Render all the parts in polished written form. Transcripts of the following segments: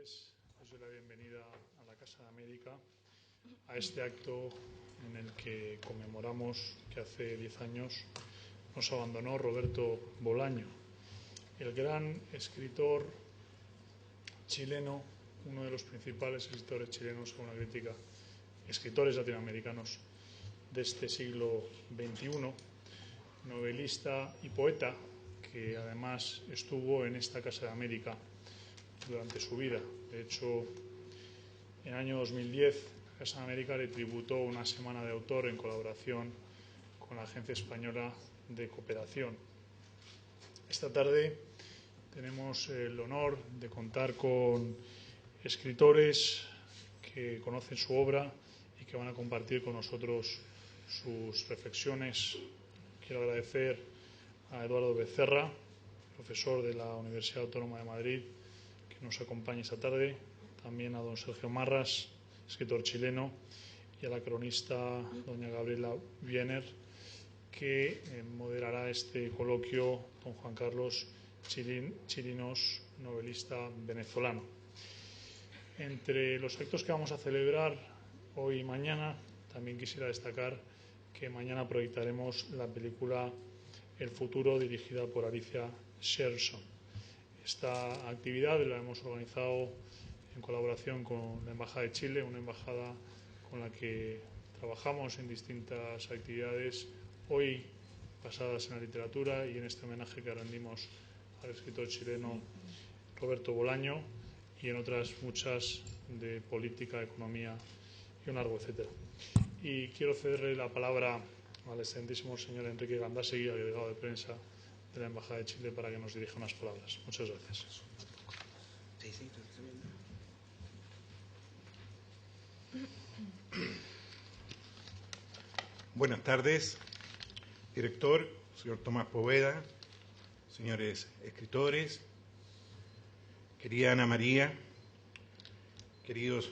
tardes. Os doy la bienvenida a la Casa de América, a este acto en el que conmemoramos que hace 10 años nos abandonó Roberto Bolaño, el gran escritor chileno, uno de los principales escritores chilenos, según la crítica, escritores latinoamericanos de este siglo XXI, novelista y poeta, que además estuvo en esta Casa de América durante su vida. De hecho, en el año 2010, la Casa de América le tributó una semana de autor en colaboración con la Agencia Española de Cooperación. Esta tarde tenemos el honor de contar con escritores que conocen su obra y que van a compartir con nosotros sus reflexiones. Quiero agradecer a Eduardo Becerra, profesor de la Universidad Autónoma de Madrid, que nos acompaña esta tarde, también a don Sergio Marras, escritor chileno, y a la cronista doña Gabriela Wiener, que moderará este coloquio, don Juan Carlos Chirinos, novelista venezolano. Entre los actos que vamos a celebrar hoy y mañana, también quisiera destacar que mañana proyectaremos la película El futuro, dirigida por Alicia Sherson. Esta actividad la hemos organizado en colaboración con la Embajada de Chile, una embajada con la que trabajamos en distintas actividades, hoy basadas en la literatura y en este homenaje que rendimos al escritor chileno Roberto Bolaño, y en otras muchas de política, economía y un largo etcétera. Y quiero cederle la palabra al excelentísimo señor Enrique Gandásegui, agregado de prensa de la Embajada de Chile, para que nos dirija unas palabras. Muchas gracias. Buenas tardes, director, señor Tomás Poveda, señores escritores, querida Ana María, queridos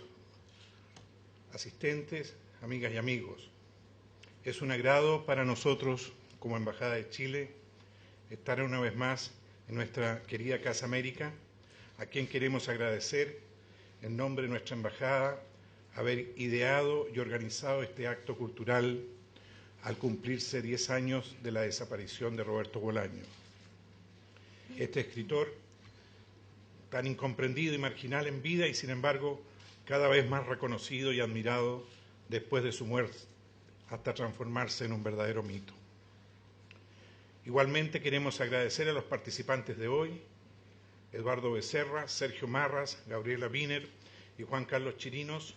asistentes, amigas y amigos. Es un agrado para nosotros, como Embajada de Chile, estar una vez más en nuestra querida Casa América, a quien queremos agradecer, en nombre de nuestra Embajada, haber ideado y organizado este acto cultural al cumplirse 10 años de la desaparición de Roberto Bolaño. Este escritor, tan incomprendido y marginal en vida y, sin embargo, cada vez más reconocido y admirado después de su muerte, hasta transformarse en un verdadero mito. Igualmente queremos agradecer a los participantes de hoy, Eduardo Becerra, Sergio Marras, Gabriela Wiener y Juan Carlos Chirinos,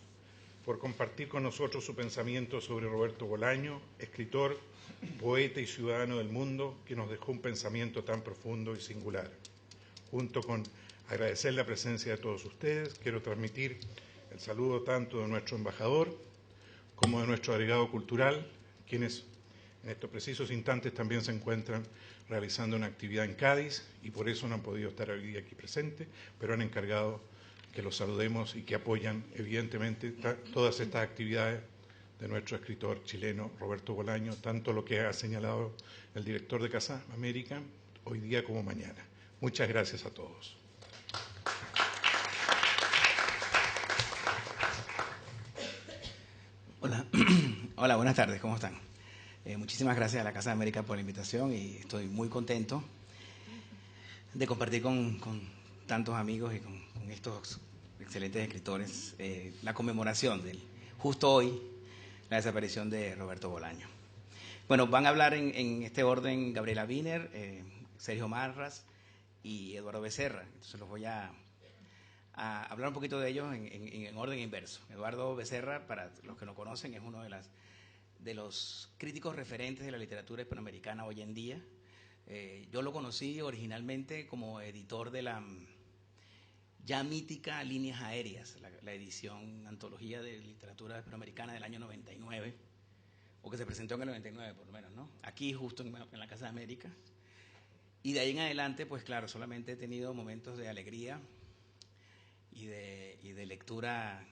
por compartir con nosotros su pensamiento sobre Roberto Bolaño, escritor, poeta y ciudadano del mundo, que nos dejó un pensamiento tan profundo y singular. Junto con agradecer la presencia de todos ustedes, quiero transmitir el saludo tanto de nuestro embajador como de nuestro agregado cultural, quienes en estos precisos instantes también se encuentran realizando una actividad en Cádiz y por eso no han podido estar hoy día aquí presentes, pero han encargado que los saludemos y que apoyan evidentemente todas estas actividades de nuestro escritor chileno Roberto Bolaño, tanto lo que ha señalado el director de Casa América hoy día como mañana. Muchas gracias a todos. Hola, buenas tardes, ¿cómo están? Muchísimas gracias a la Casa de América por la invitación y estoy muy contento de compartir con tantos amigos y con estos excelentes escritores la conmemoración justo hoy, la desaparición de Roberto Bolaño. Bueno, van a hablar en este orden Gabriela Wiener, Sergio Marras y Eduardo Becerra. Entonces los voy a hablar un poquito de ellos en orden inverso. Eduardo Becerra, para los que no conocen, es uno de los críticos referentes de la literatura hispanoamericana hoy en día. Yo lo conocí originalmente como editor de la ya mítica Líneas Aéreas, la edición antología de literatura hispanoamericana del año 99, o que se presentó en el 99 por lo menos, ¿no? Aquí justo en la Casa de América. Y de ahí en adelante, pues claro, solamente he tenido momentos de alegría y de lectura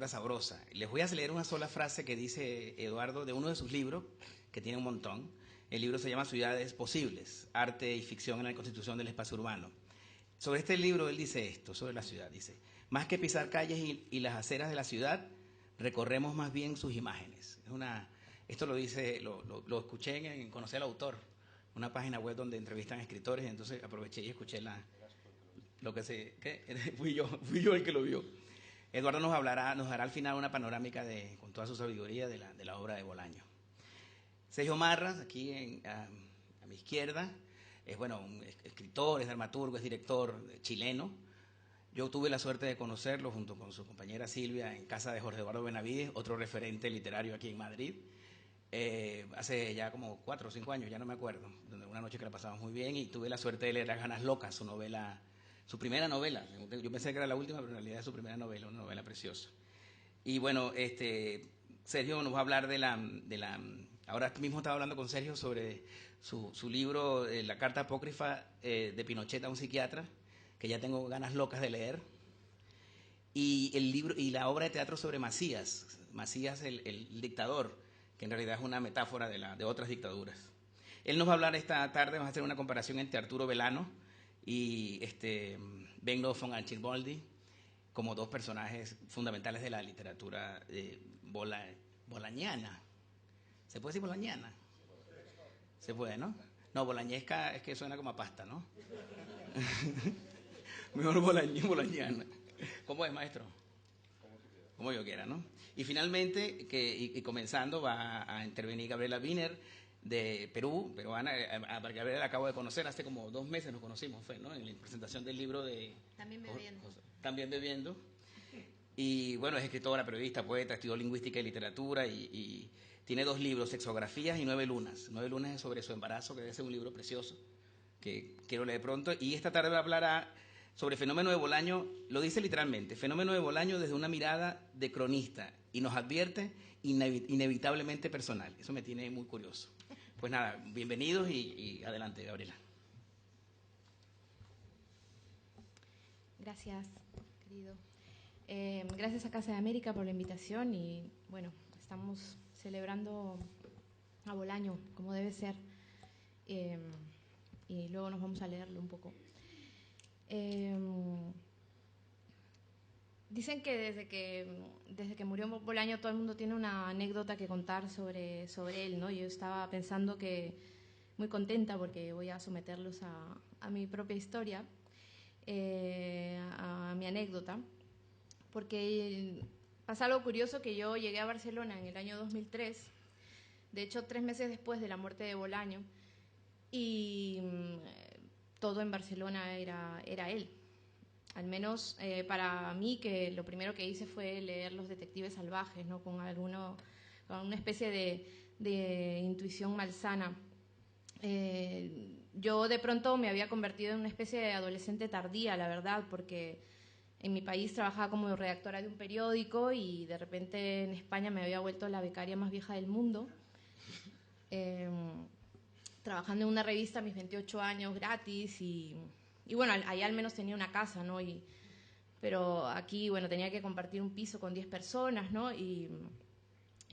sabrosa. Les voy a leer una sola frase que dice Eduardo de uno de sus libros, que tiene un montón. El libro se llama Ciudades Posibles, Arte y Ficción en la Constitución del Espacio Urbano. Sobre este libro él dice esto, sobre la ciudad, dice, más que pisar calles y las aceras de la ciudad, recorremos más bien sus imágenes. Esto lo dice, lo escuché en Conocer al Autor, una página web donde entrevistan a escritores, y entonces aproveché y escuché fui yo el que lo vio. Eduardo nos dará al final una panorámica con toda su sabiduría de la obra de Bolaño. Sergio Marras, aquí a mi izquierda, es un escritor, es dramaturgo, es director chileno. Yo tuve la suerte de conocerlo junto con su compañera Silvia en casa de Jorge Eduardo Benavides, otro referente literario aquí en Madrid. Hace ya como 4 o 5 años, ya no me acuerdo, una noche que la pasamos muy bien y tuve la suerte de leer A Ganas Locas, su primera novela. Yo pensé que era la última, pero en realidad es su primera novela, una novela preciosa. Y bueno, Sergio nos va a hablar ahora mismo estaba hablando con Sergio sobre su libro, La carta apócrifa de Pinochet a un psiquiatra, que ya tengo ganas locas de leer, y el libro y la obra de teatro sobre Macías el dictador, que en realidad es una metáfora de otras dictaduras. Él nos va a hablar esta tarde, vamos a hacer una comparación entre Arturo Belano y Benno von Archimboldi como dos personajes fundamentales de la literatura bolañana. ¿Se puede decir bolañana? Se puede, ¿no? No, bolañesca es que suena como a pasta, ¿no? Mejor bolañana. ¿Cómo es, maestro? Como yo quiera, ¿no? Y finalmente, y comenzando, va a intervenir Gabriela Wiener, de Perú, peruana. A Gabriela la acabo de conocer, hace como 2 meses nos conocimos, ¿no? En la presentación del libro de... También bebiendo. Y bueno, es escritora, periodista, poeta, estudió lingüística y literatura y tiene 2 libros, Sexografías y 9 lunas. 9 lunas es sobre su embarazo, que debe ser un libro precioso, que quiero leer pronto. Y esta tarde hablará sobre Fenómeno de Bolaño, lo dice literalmente, Fenómeno de Bolaño desde una mirada de cronista y nos advierte inevitablemente personal. Eso me tiene muy curioso. Pues nada, bienvenidos y adelante, Gabriela. Gracias, querido. Gracias a Casa de América por la invitación y bueno, estamos celebrando a Bolaño como debe ser y luego nos vamos a leerlo un poco. Dicen que desde que murió Bolaño todo el mundo tiene una anécdota que contar sobre él, ¿no? Yo estaba pensando que muy contenta porque voy a someterlos a mi propia historia, a mi anécdota, porque pasa algo curioso que yo llegué a Barcelona en el año 2003, de hecho 3 meses después de la muerte de Bolaño, y todo en Barcelona era él. Al menos para mí, que lo primero que hice fue leer Los Detectives Salvajes, ¿no? con una especie de intuición malsana. Yo de pronto me había convertido en una especie de adolescente tardía, la verdad, porque en mi país trabajaba como redactora de un periódico y de repente en España me había vuelto la becaria más vieja del mundo. Trabajando en una revista a mis 28 años gratis y bueno, allá al menos tenía una casa, ¿no? Pero aquí, bueno, tenía que compartir un piso con 10 personas, ¿no? Y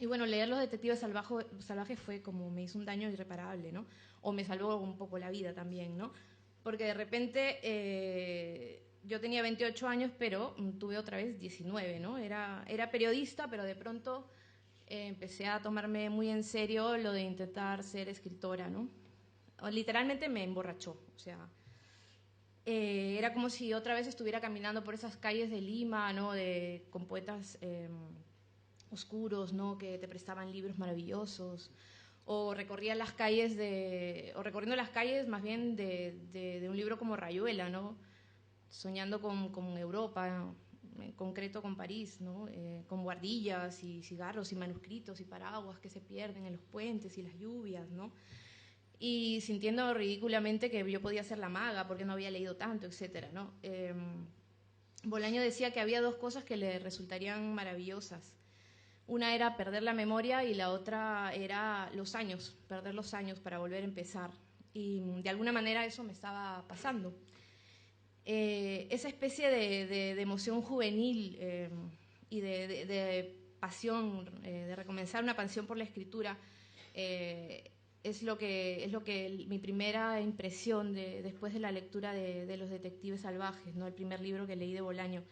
bueno, leer Los Detectives Salvajes fue como me hizo un daño irreparable, ¿no? O me salvó un poco la vida también, ¿no? Porque de repente yo tenía 28 años, pero tuve otra vez 19, ¿no? Era periodista, pero de pronto empecé a tomarme muy en serio lo de intentar ser escritora, ¿no? Literalmente me emborrachó, o sea, era como si otra vez estuviera caminando por esas calles de Lima, ¿no? Con poetas oscuros, ¿no? Que te prestaban libros maravillosos, o recorriendo las calles más bien de un libro como Rayuela, ¿no? Soñando con Europa, en concreto con París, ¿no? Con buhardillas y cigarros y manuscritos y paraguas que se pierden en los puentes y las lluvias, ¿no? Y sintiendo ridículamente que yo podía ser la maga porque no había leído tanto, etcétera, ¿no? Bolaño decía que había 2 cosas que le resultarían maravillosas. Una era perder la memoria y la otra era perder los años para volver a empezar. Y de alguna manera eso me estaba pasando. Esa especie de emoción juvenil y de pasión, de recomenzar una pasión por la escritura, es lo que mi primera impresión después de la lectura de Los Detectives Salvajes, ¿no? El primer libro que leí de Bolaño.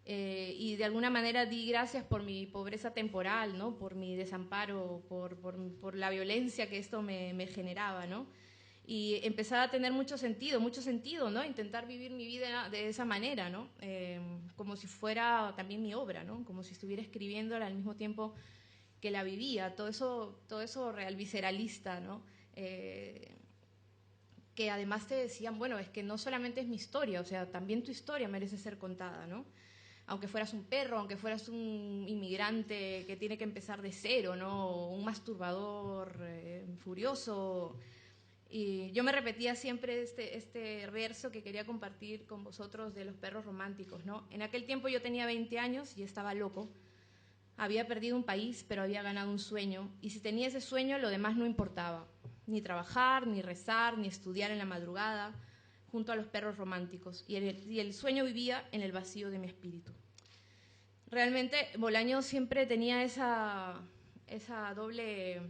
Y de alguna manera di gracias por mi pobreza temporal, ¿no? Por mi desamparo, por la violencia que esto me generaba, ¿no? Y empezaba a tener mucho sentido, ¿no? Intentar vivir mi vida de esa manera, ¿no? Como si fuera también mi obra, ¿no? Como si estuviera escribiéndola al mismo tiempo que la vivía, todo eso real visceralista, ¿no? Que además te decían, bueno, es que no solamente es mi historia, o sea, también tu historia merece ser contada, ¿no? Aunque fueras un perro, aunque fueras un inmigrante que tiene que empezar de cero, ¿no? Un masturbador furioso. Y yo me repetía siempre este verso que quería compartir con vosotros de los perros románticos, ¿no? En aquel tiempo yo tenía 20 años y estaba loco. Había perdido un país, pero había ganado un sueño. Y si tenía ese sueño, lo demás no importaba. Ni trabajar, ni rezar, ni estudiar en la madrugada, junto a los perros románticos. Y el sueño vivía en el vacío de mi espíritu. Realmente Bolaño siempre tenía esa doble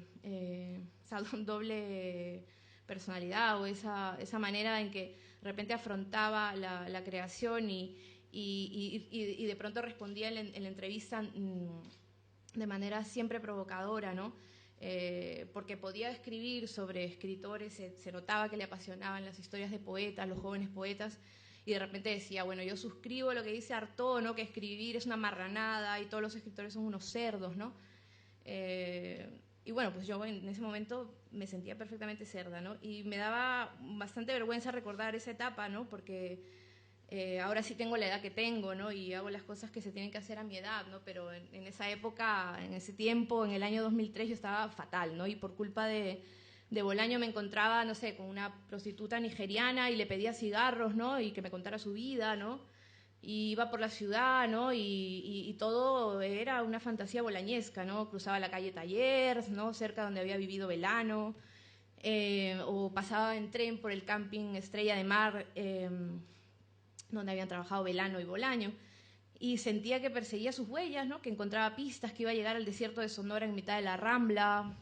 personalidad, o esa manera en que de repente afrontaba la creación y de pronto respondía en la entrevista de manera siempre provocadora, ¿no? Porque podía escribir sobre escritores, se notaba que le apasionaban las historias de poetas, los jóvenes poetas, y de repente decía, bueno, yo suscribo lo que dice Artaud, ¿no? Que escribir es una marranada y todos los escritores son unos cerdos, ¿no? Y bueno, pues yo en ese momento me sentía perfectamente cerda, ¿no? Y me daba bastante vergüenza recordar esa etapa, ¿no? Porque ahora sí tengo la edad que tengo, ¿no? Y hago las cosas que se tienen que hacer a mi edad, ¿no? Pero en esa época, en ese tiempo, en el año 2003, yo estaba fatal, ¿no? Y por culpa de Bolaño me encontraba, no sé, con una prostituta nigeriana y le pedía cigarros, ¿no? Y que me contara su vida, ¿no? Y iba por la ciudad, ¿no? Y todo era una fantasía bolañesca, ¿no? Cruzaba la calle Tallers, ¿no? Cerca donde había vivido Belano, o pasaba en tren por el camping Estrella de Mar, donde habían trabajado Belano y Bolaño, y sentía que perseguía sus huellas, ¿no? Que encontraba pistas, que iba a llegar al desierto de Sonora en mitad de la Rambla,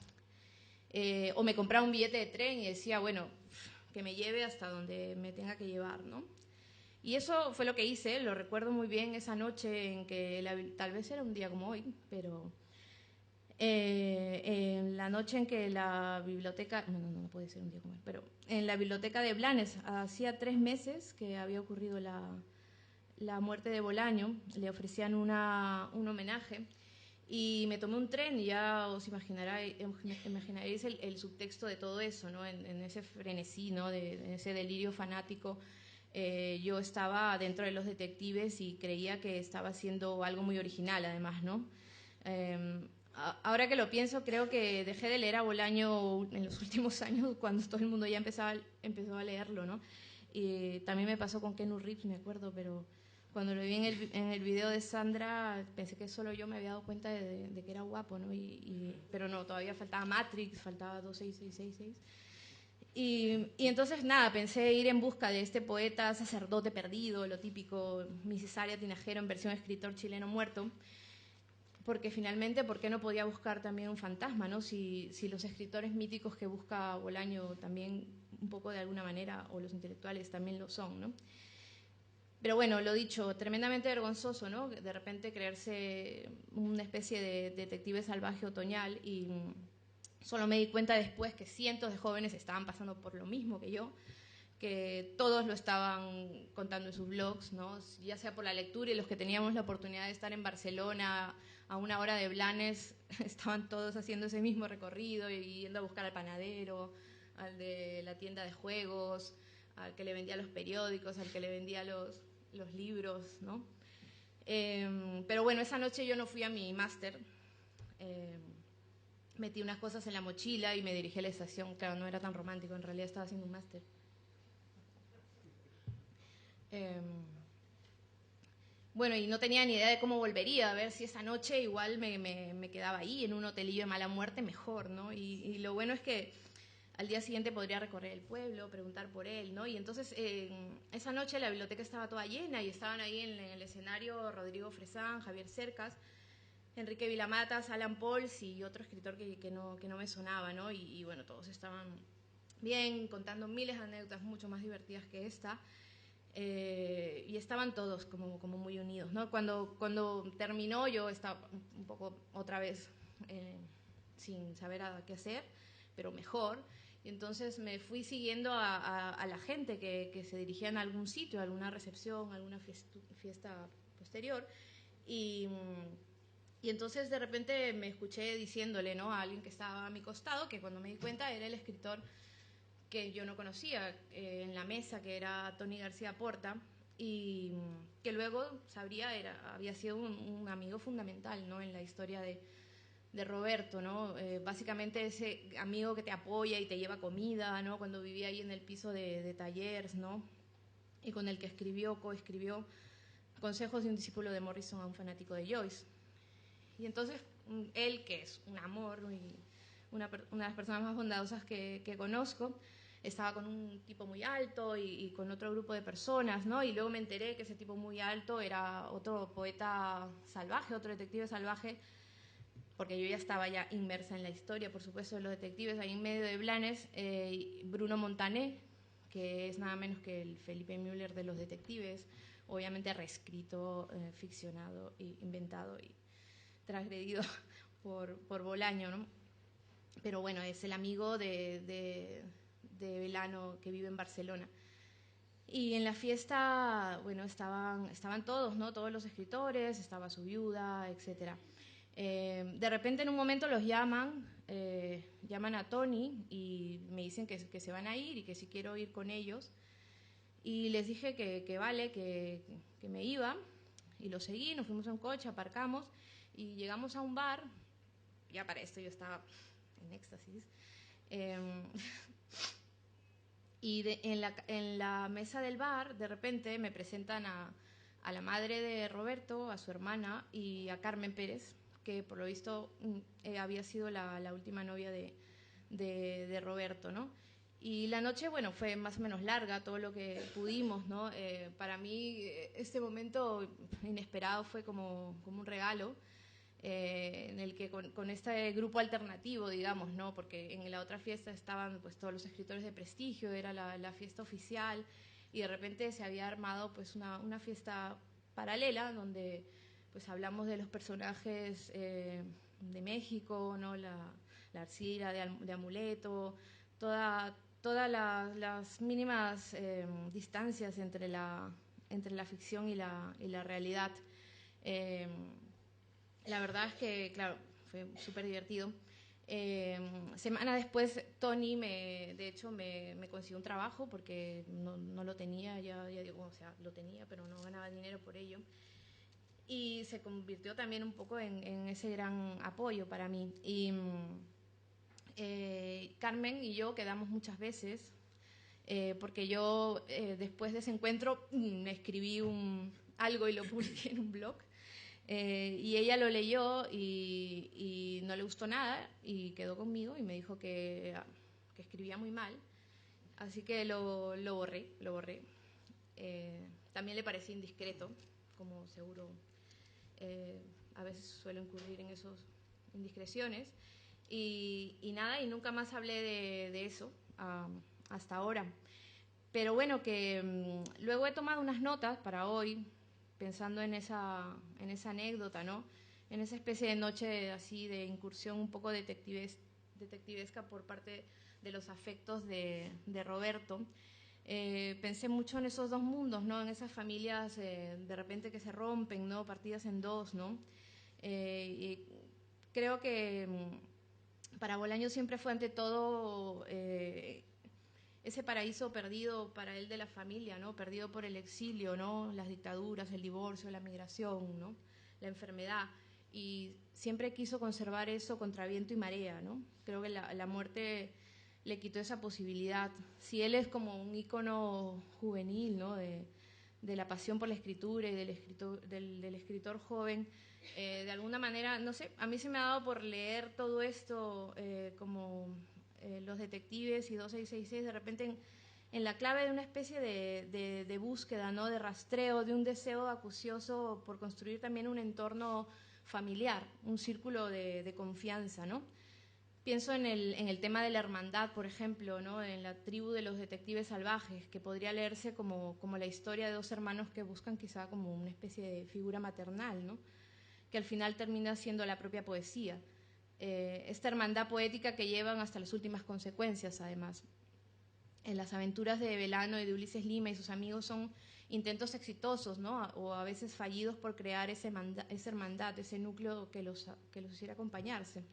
o me compraba un billete de tren y decía, bueno, que me lleve hasta donde me tenga que llevar, ¿no? Y eso fue lo que hice, lo recuerdo muy bien, esa noche en que, tal vez era un día como hoy, pero en la noche en que la biblioteca, no puede ser un día como hoy, pero en la biblioteca de Blanes, hacía 3 meses que había ocurrido la muerte de Bolaño, le ofrecían un homenaje, y me tomé un tren y ya os imaginaréis el subtexto de todo eso, ¿no? En ese frenesí, ¿no? En ese delirio fanático. Yo estaba dentro de Los Detectives y creía que estaba haciendo algo muy original, además, ¿no? Ahora que lo pienso, creo que dejé de leer a Bolaño en los últimos años, cuando todo el mundo ya empezó a leerlo, ¿no? Y también me pasó con Keanu Reeves, me acuerdo, pero cuando lo vi en el video de Sandra, pensé que solo yo me había dado cuenta de que era guapo, ¿no? Pero no, todavía faltaba Matrix, faltaba 26666. Y entonces, nada, pensé ir en busca de este poeta sacerdote perdido, lo típico, Mrs. Tinajero en versión escritor chileno muerto, porque finalmente, ¿por qué no podía buscar también un fantasma, ¿no? Si los escritores míticos que busca Bolaño también, un poco de alguna manera, o los intelectuales también lo son, ¿no? Pero bueno, lo dicho, tremendamente vergonzoso, ¿no? De repente creerse una especie de detective salvaje otoñal, y solo me di cuenta después que cientos de jóvenes estaban pasando por lo mismo que yo, que todos lo estaban contando en sus blogs, ¿no? Ya sea por la lectura, y los que teníamos la oportunidad de estar en Barcelona a 1 hora de Blanes, estaban todos haciendo ese mismo recorrido y yendo a buscar al panadero, al de la tienda de juegos, al que le vendía los periódicos, al que le vendía los libros, ¿no? Pero bueno, esa noche yo no fui a mi máster. Metí unas cosas en la mochila y me dirigí a la estación. Claro, no era tan romántico, en realidad estaba haciendo un máster. Bueno, y no tenía ni idea de cómo volvería, a ver si esa noche igual me quedaba ahí, en un hotelillo de mala muerte, mejor, ¿no? Y lo bueno es que al día siguiente podría recorrer el pueblo, preguntar por él, ¿no? Y entonces, esa noche la biblioteca estaba toda llena y estaban ahí en el escenario Rodrigo Fresán, Javier Cercas, Enrique Vilamatas, Alan Pauls y otro escritor que no me sonaba, ¿no? Y bueno, todos estaban bien, contando miles de anécdotas mucho más divertidas que esta. Y estaban todos como muy unidos, ¿no? Cuando terminó yo estaba un poco otra vez sin saber qué hacer, pero mejor. Y entonces me fui siguiendo a la gente que se dirigían a algún sitio, a alguna recepción, a alguna fiesta posterior. Y entonces de repente me escuché diciéndole, ¿no?, a alguien que estaba a mi costado, que cuando me di cuenta era el escritor que yo no conocía en la mesa, que era Tony García Porta, y que luego había sido un amigo fundamental, ¿no?, en la historia de Roberto, ¿no? Básicamente ese amigo que te apoya y te lleva comida, ¿no?, cuando vivía ahí en el piso de Tallers, ¿no?, y con el que coescribió Consejos de un discípulo de Morrison a un fanático de Joyce. Y entonces él, que es un amor y una de las personas más bondadosas que conozco, estaba con un tipo muy alto y con otro grupo de personas, ¿no? Y luego me enteré que ese tipo muy alto era otro poeta salvaje, otro detective salvaje, porque yo ya estaba inmersa en la historia, por supuesto, de los detectives. Ahí en medio de Blanes, Bruno Montané, que es nada menos que el Felipe Müller de los detectives, obviamente reescrito, ficcionado, inventado y transgredido por Bolaño, ¿no? Pero bueno, es el amigo de Belano, que vive en Barcelona. Y en la fiesta, bueno, estaban todos, ¿no? Todos los escritores, estaba su viuda, etc. De repente en un momento los llaman a Tony y me dicen que se van a ir y que si quiero ir con ellos. Y les dije que vale, que me iba, y lo seguí, nos fuimos en coche, aparcamos y llegamos a un bar. Ya para esto yo estaba en éxtasis. Y en la mesa del bar, de repente me presentan a la madre de Roberto, a su hermana y a Carmen Pérez, que por lo visto había sido la última novia de Roberto, ¿no? Y la noche, bueno, fue más o menos larga, todo lo que pudimos, ¿no? Para mí este momento inesperado fue como un regalo, en el que con este grupo alternativo, digamos, ¿no? Porque en la otra fiesta estaban pues todos los escritores de prestigio, era la fiesta oficial, y de repente se había armado pues una fiesta paralela donde pues hablamos de los personajes de México, ¿no? La Arcila de Amuleto, todas las mínimas distancias entre la ficción y la realidad. La verdad es que, claro, fue súper divertido. Semana después, Tony, de hecho, me consiguió un trabajo porque no lo tenía, ya digo, o sea, lo tenía, pero no ganaba dinero por ello. Y se convirtió también un poco en ese gran apoyo para mí. Y Carmen y yo quedamos muchas veces, porque yo, después de ese encuentro, escribí algo y lo publiqué en un blog. Y ella lo leyó y no le gustó nada y quedó conmigo y me dijo que escribía muy mal, así que lo borré. También le parecía indiscreto, como seguro a veces suelo incurrir en esas indiscreciones, y nada, y nunca más hablé de eso hasta ahora. Pero bueno, que luego he tomado unas notas para hoy, pensando en esa anécdota, ¿no? En esa especie de noche así de incursión un poco detectivesca por parte de los afectos de Roberto. Pensé mucho en esos dos mundos, ¿no? En esas familias de repente que se rompen, ¿no? Partidas en dos, ¿no? Y creo que para Bolaño siempre fue ante todo ese paraíso perdido para él de la familia, ¿no? Perdido por el exilio, ¿no? Las dictaduras, el divorcio, la migración, ¿no? La enfermedad. Y siempre quiso conservar eso contra viento y marea, ¿no? Creo que la muerte le quitó esa posibilidad. Si él es como un ícono juvenil, ¿no? De la pasión por la escritura y del escritor joven, de alguna manera, no sé, a mí se me ha dado por leer todo esto como Los Detectives y 2666, de repente en la clave de una especie de búsqueda, ¿no? De rastreo, de un deseo acucioso por construir también un entorno familiar, un círculo de confianza, ¿no? Pienso en el tema de la hermandad, por ejemplo, ¿no? En la tribu de los detectives salvajes, que podría leerse como la historia de dos hermanos que buscan quizá como una especie de figura maternal, ¿no? Que al final termina siendo la propia poesía. Esta hermandad poética que llevan hasta las últimas consecuencias, además. En las aventuras de Belano y de Ulises Lima y sus amigos son intentos exitosos, ¿no? O a veces fallidos por crear esa hermandad, ese núcleo que los hiciera acompañarse.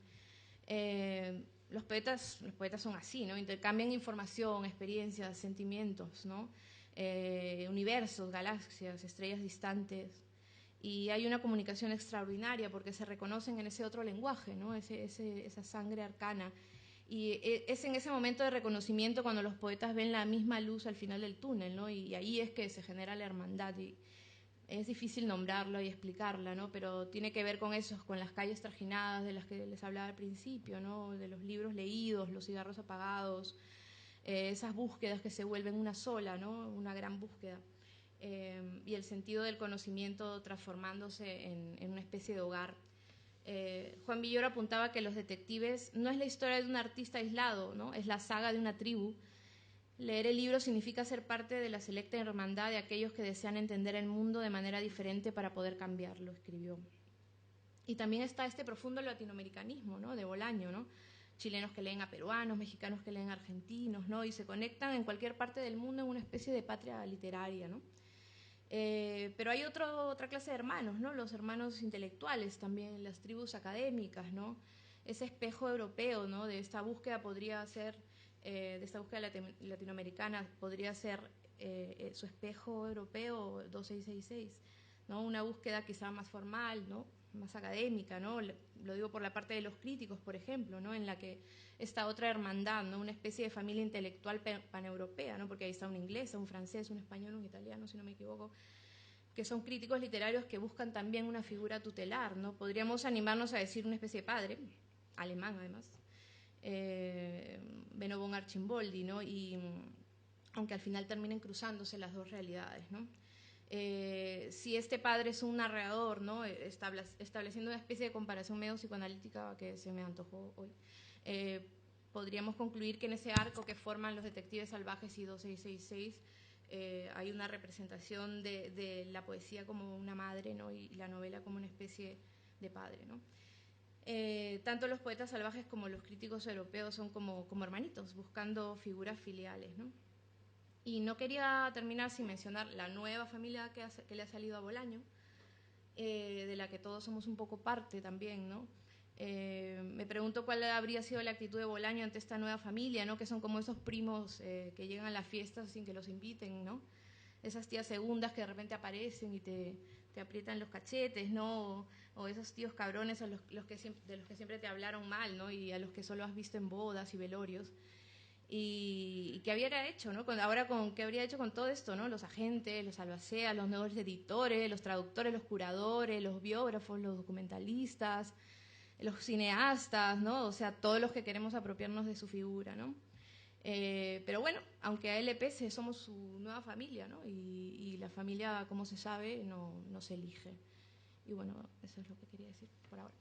Los poetas son así, ¿no? Intercambian información, experiencias, sentimientos, ¿no? Universos, galaxias, estrellas distantes. Y hay una comunicación extraordinaria porque se reconocen en ese otro lenguaje, ¿no? Esa sangre arcana. Y es en ese momento de reconocimiento cuando los poetas ven la misma luz al final del túnel, ¿no? Y ahí es que se genera la hermandad. Y es difícil nombrarlo y explicarla, ¿no? Pero tiene que ver con eso, con las calles trajinadas de las que les hablaba al principio, ¿no? De los libros leídos, los cigarros apagados, esas búsquedas que se vuelven una sola, ¿no? Una gran búsqueda. Y el sentido del conocimiento transformándose en una especie de hogar. Juan Villoro apuntaba que Los detectives no es la historia de un artista aislado, ¿no? Es la saga de una tribu. Leer el libro significa ser parte de la selecta hermandad de aquellos que desean entender el mundo de manera diferente para poder cambiarlo, escribió. Y también está este profundo latinoamericanismo, ¿no? De Bolaño, ¿no? Chilenos que leen a peruanos, mexicanos que leen a argentinos, ¿no? Y se conectan en cualquier parte del mundo en una especie de patria literaria, ¿no? Pero hay otra clase de hermanos, ¿no? Los hermanos intelectuales también, las tribus académicas, ¿no? Ese espejo europeo, ¿no? De esta búsqueda podría ser, de esta búsqueda latinoamericana, podría ser su espejo europeo 2666, ¿no? Una búsqueda quizá más formal, ¿no? Más académica, ¿no? Lo digo por la parte de los críticos, por ejemplo, ¿no? En la que esta otra hermandad, ¿no? Una especie de familia intelectual paneuropea, ¿no? Porque ahí está un inglés, un francés, un español, un italiano, si no me equivoco, que son críticos literarios que buscan también una figura tutelar, ¿no? Podríamos animarnos a decir una especie de padre, alemán además, Benno von Archimboldi, ¿no? Y aunque al final terminen cruzándose las dos realidades, ¿no? Si este padre es un narrador, ¿no? Estableciendo una especie de comparación medio psicoanalítica que se me antojó hoy, podríamos concluir que en ese arco que forman Los detectives salvajes y 2666 hay una representación de la poesía como una madre, ¿no? Y la novela como una especie de padre, ¿no? Tanto los poetas salvajes como los críticos europeos son como hermanitos, buscando figuras filiales, ¿no? Y no quería terminar sin mencionar la nueva familia que le ha salido a Bolaño, de la que todos somos un poco parte también, ¿no? Me pregunto cuál habría sido la actitud de Bolaño ante esta nueva familia, ¿no? Que son como esos primos que llegan a las fiestas sin que los inviten, ¿no? Esas tías segundas que de repente aparecen y te aprietan los cachetes, ¿no? O esos tíos cabrones de los que siempre te hablaron mal, ¿no? Y a los que solo has visto en bodas y velorios. Y qué habría hecho, ¿no? ¿Qué habría hecho con todo esto, ¿no? Los agentes, los albaceas, los nuevos editores, los traductores, los curadores, los biógrafos, los documentalistas, los cineastas, ¿no? O sea, todos los que queremos apropiarnos de su figura, ¿no? Pero bueno, aunque a él le pese, somos su nueva familia, ¿no? Y la familia, como se sabe, no se elige. Y bueno, eso es lo que quería decir por ahora.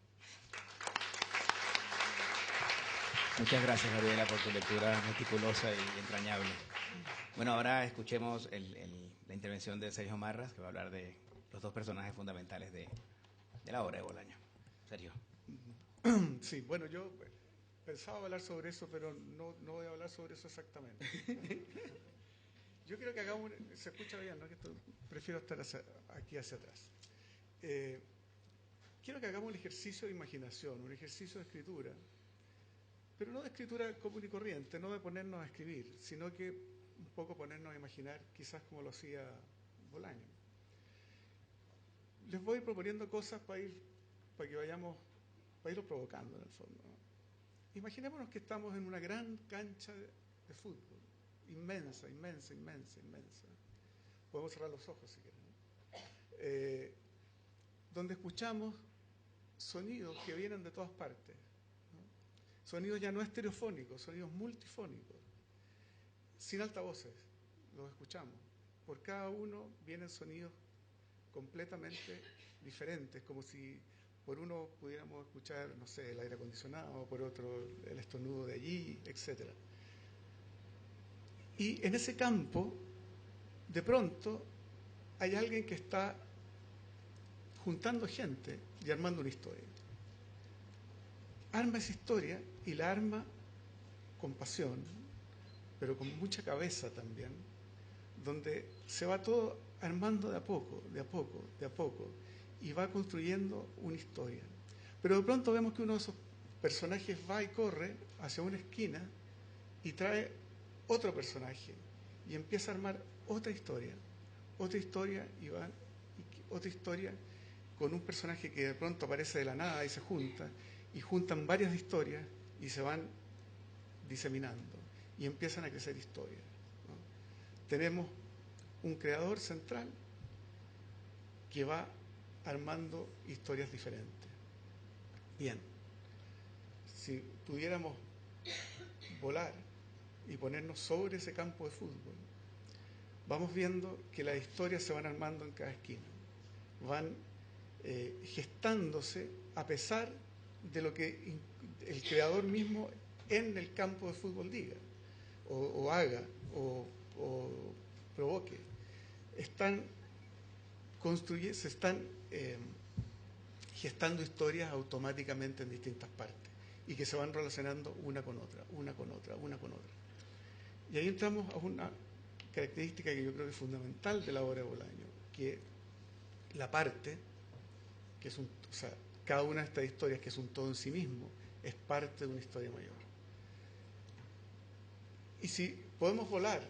Muchas gracias, Gabriela, por tu lectura meticulosa y entrañable. Bueno, ahora escuchemos la intervención de Sergio Marras, que va a hablar de los dos personajes fundamentales de la obra de Bolaño. Sergio. Sí, bueno, yo pensaba hablar sobre eso, pero no voy a hablar sobre eso exactamente. Yo creo que hagamos... Se escucha bien, ¿no? Prefiero estar aquí hacia atrás. Quiero que hagamos un ejercicio de imaginación, un ejercicio de escritura, pero no de escritura común y corriente, no de ponernos a escribir, sino que un poco ponernos a imaginar quizás como lo hacía Bolaño. Les voy proponiendo cosas para irlo provocando en el fondo, ¿no? Imaginémonos que estamos en una gran cancha de fútbol, inmensa. Podemos cerrar los ojos si quieren, ¿no? Donde escuchamos sonidos que vienen de todas partes, ¿no? Sonidos ya no estereofónicos, sonidos multifónicos, sin altavoces, los escuchamos. Por cada uno vienen sonidos completamente diferentes, como si Por uno pudiéramos escuchar, no sé, el aire acondicionado, por otro el estornudo de allí, etc. Y en ese campo, de pronto, hay alguien que está juntando gente y armando una historia. Arma esa historia y la arma con pasión, pero con mucha cabeza también, donde se va todo armando de a poco, de a poco, de a poco, y va construyendo una historia. Pero de pronto vemos que uno de esos personajes va y corre hacia una esquina y trae otro personaje y empieza a armar otra historia y va, otra historia con un personaje que de pronto aparece de la nada y se junta, y juntan varias historias y se van diseminando y empiezan a crecer historias, ¿no? Tenemos un creador central que va armando historias diferentes. Bien, si pudiéramos volar y ponernos sobre ese campo de fútbol, vamos viendo que las historias se van armando en cada esquina, van gestándose a pesar de lo que el creador mismo en el campo de fútbol diga, o haga, o provoque. Se están gestando historias automáticamente en distintas partes y que se van relacionando una con otra, una con otra, una con otra. Y ahí entramos a una característica que yo creo que es fundamental de la obra de Bolaño, que la parte, que es cada una de estas historias, que es un todo en sí mismo, es parte de una historia mayor. Y si podemos volar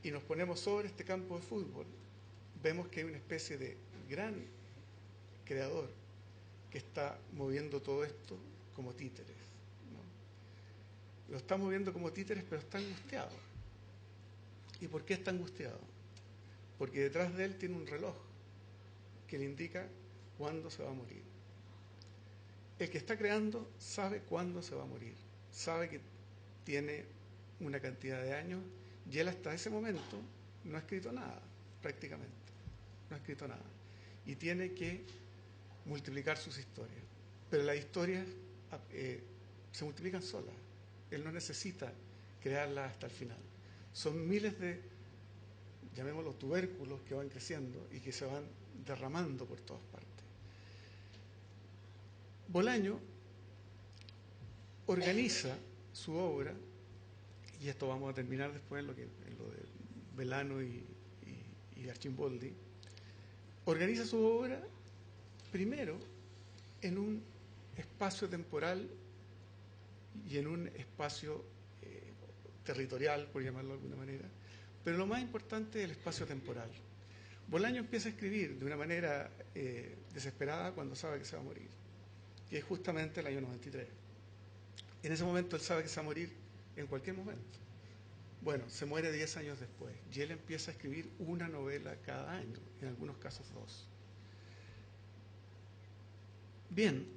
y nos ponemos sobre este campo de fútbol, vemos que hay una especie de gran creador que está moviendo todo esto como títeres, ¿no? Lo está moviendo como títeres, pero está angustiado. ¿Y por qué está angustiado? Porque detrás de él tiene un reloj que le indica cuándo se va a morir. El que está creando sabe cuándo se va a morir, sabe que tiene una cantidad de años y él hasta ese momento no ha escrito nada, prácticamente, no ha escrito nada. Y tiene que multiplicar sus historias. Pero las historias se multiplican solas, él no necesita crearlas hasta el final. Son miles de, llamémoslo, tubérculos que van creciendo y que se van derramando por todas partes. Bolaño organiza su obra, y esto vamos a terminar después en lo de Belano y Archimboldi, organiza su obra primero en un espacio temporal y en un espacio territorial, por llamarlo de alguna manera, pero lo más importante es el espacio temporal. Bolaño empieza a escribir de una manera desesperada cuando sabe que se va a morir, que es justamente el año 93. En ese momento él sabe que se va a morir en cualquier momento. Bueno, se muere 10 años después y él empieza a escribir una novela cada año, en algunos casos 2. Bien,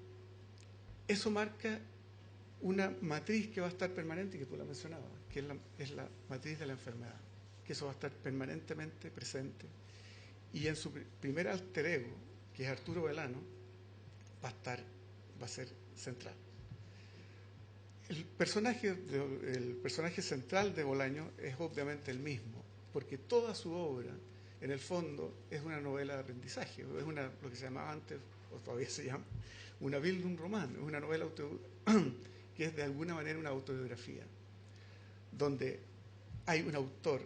eso marca una matriz que va a estar permanente y que tú la mencionabas, que es la matriz de la enfermedad, que eso va a estar permanentemente presente. Y en su primer alter ego, que es Arturo Belano, va a ser central. El personaje central de Bolaño es obviamente el mismo, porque toda su obra, en el fondo, es una novela de aprendizaje, es lo que se llamaba antes, o todavía se llama, una Bildungsroman, es una novela que es de alguna manera una autobiografía, donde hay un actor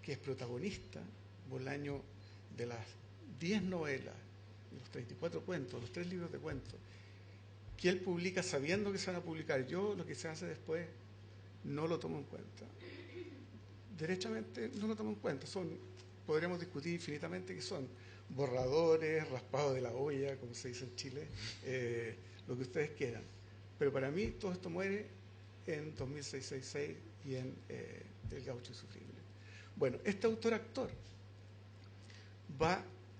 que es protagonista. Bolaño, de las 10 novelas, los 34 cuentos, los 3 libros de cuentos, que él publica sabiendo que se van a publicar, lo que se hace después no lo tomo en cuenta. Derechamente no lo tomo en cuenta. Podríamos discutir infinitamente que son borradores, raspados de la olla, como se dice en Chile, lo que ustedes quieran. Pero para mí todo esto muere en 2666 y en El Gaucho Insufrible. Bueno, este autor-actor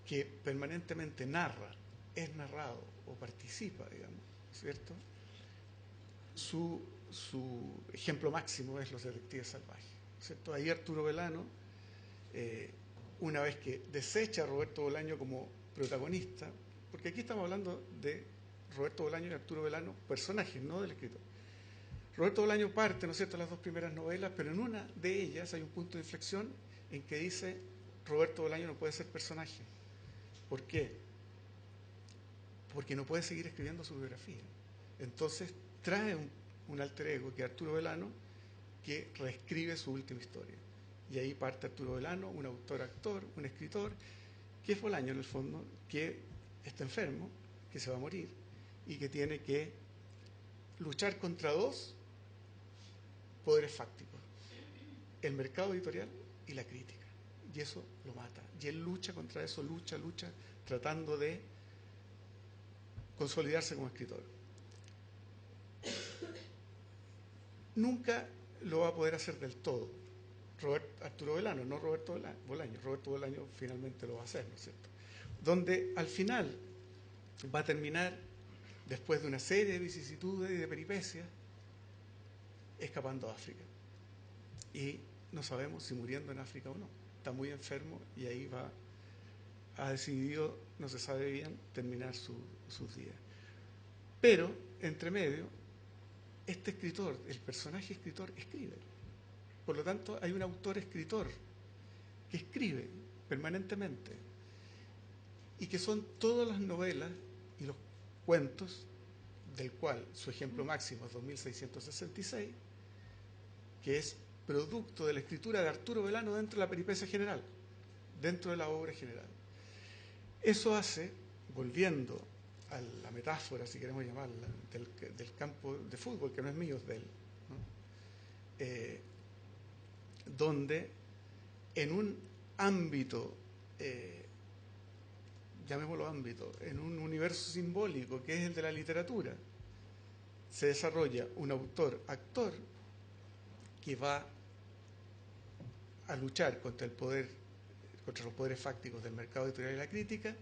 que permanentemente narra, es narrado o participa, digamos, ¿cierto? Su ejemplo máximo es Los Detectives Salvajes, ¿cierto? Ahí Arturo Belano una vez que desecha a Roberto Bolaño como protagonista, porque aquí estamos hablando de Roberto Bolaño y Arturo Velano, personajes, no del escritor. Roberto Bolaño parte, ¿no es cierto?, las dos primeras novelas, pero en una de ellas hay un punto de inflexión en que dice Roberto Bolaño no puede ser personaje. ¿Por qué? Porque no puede seguir escribiendo su biografía. Entonces trae un alter ego, que es Arturo Velano, que reescribe su última historia. Y ahí parte Arturo Velano, un autor-actor, un escritor, que es Bolaño en el fondo, que está enfermo, que se va a morir y que tiene que luchar contra dos poderes fácticos: el mercado editorial y la crítica. Y eso lo mata. Y él lucha contra eso, lucha, tratando de consolidarse como escritor. Nunca lo va a poder hacer del todo Arturo Velano, no Roberto Bolaño. Roberto Bolaño finalmente lo va a hacer, ¿no es cierto? Donde al final va a terminar, después de una serie de vicisitudes y de peripecias, escapando a África. Y no sabemos si muriendo en África o no. Está muy enfermo y ahí ha decidido, no se sabe bien, terminar sus días. Pero, entre medio, este escritor, el personaje escritor, escribe. Por lo tanto, hay un autor-escritor que escribe permanentemente y que son todas las novelas y los cuentos, del cual su ejemplo máximo es 2666, que es producto de la escritura de Arturo Velano dentro de la peripecia general, dentro de la obra general. Eso hace, volviendo a la metáfora, si queremos llamarla, del campo de fútbol, que no es mío, es de él, ¿no? Donde en un ámbito, llamémoslo ámbito, en un universo simbólico que es el de la literatura, se desarrolla un autor-actor que va a luchar contra el poder, contra los poderes fácticos del mercado editorial y la crítica,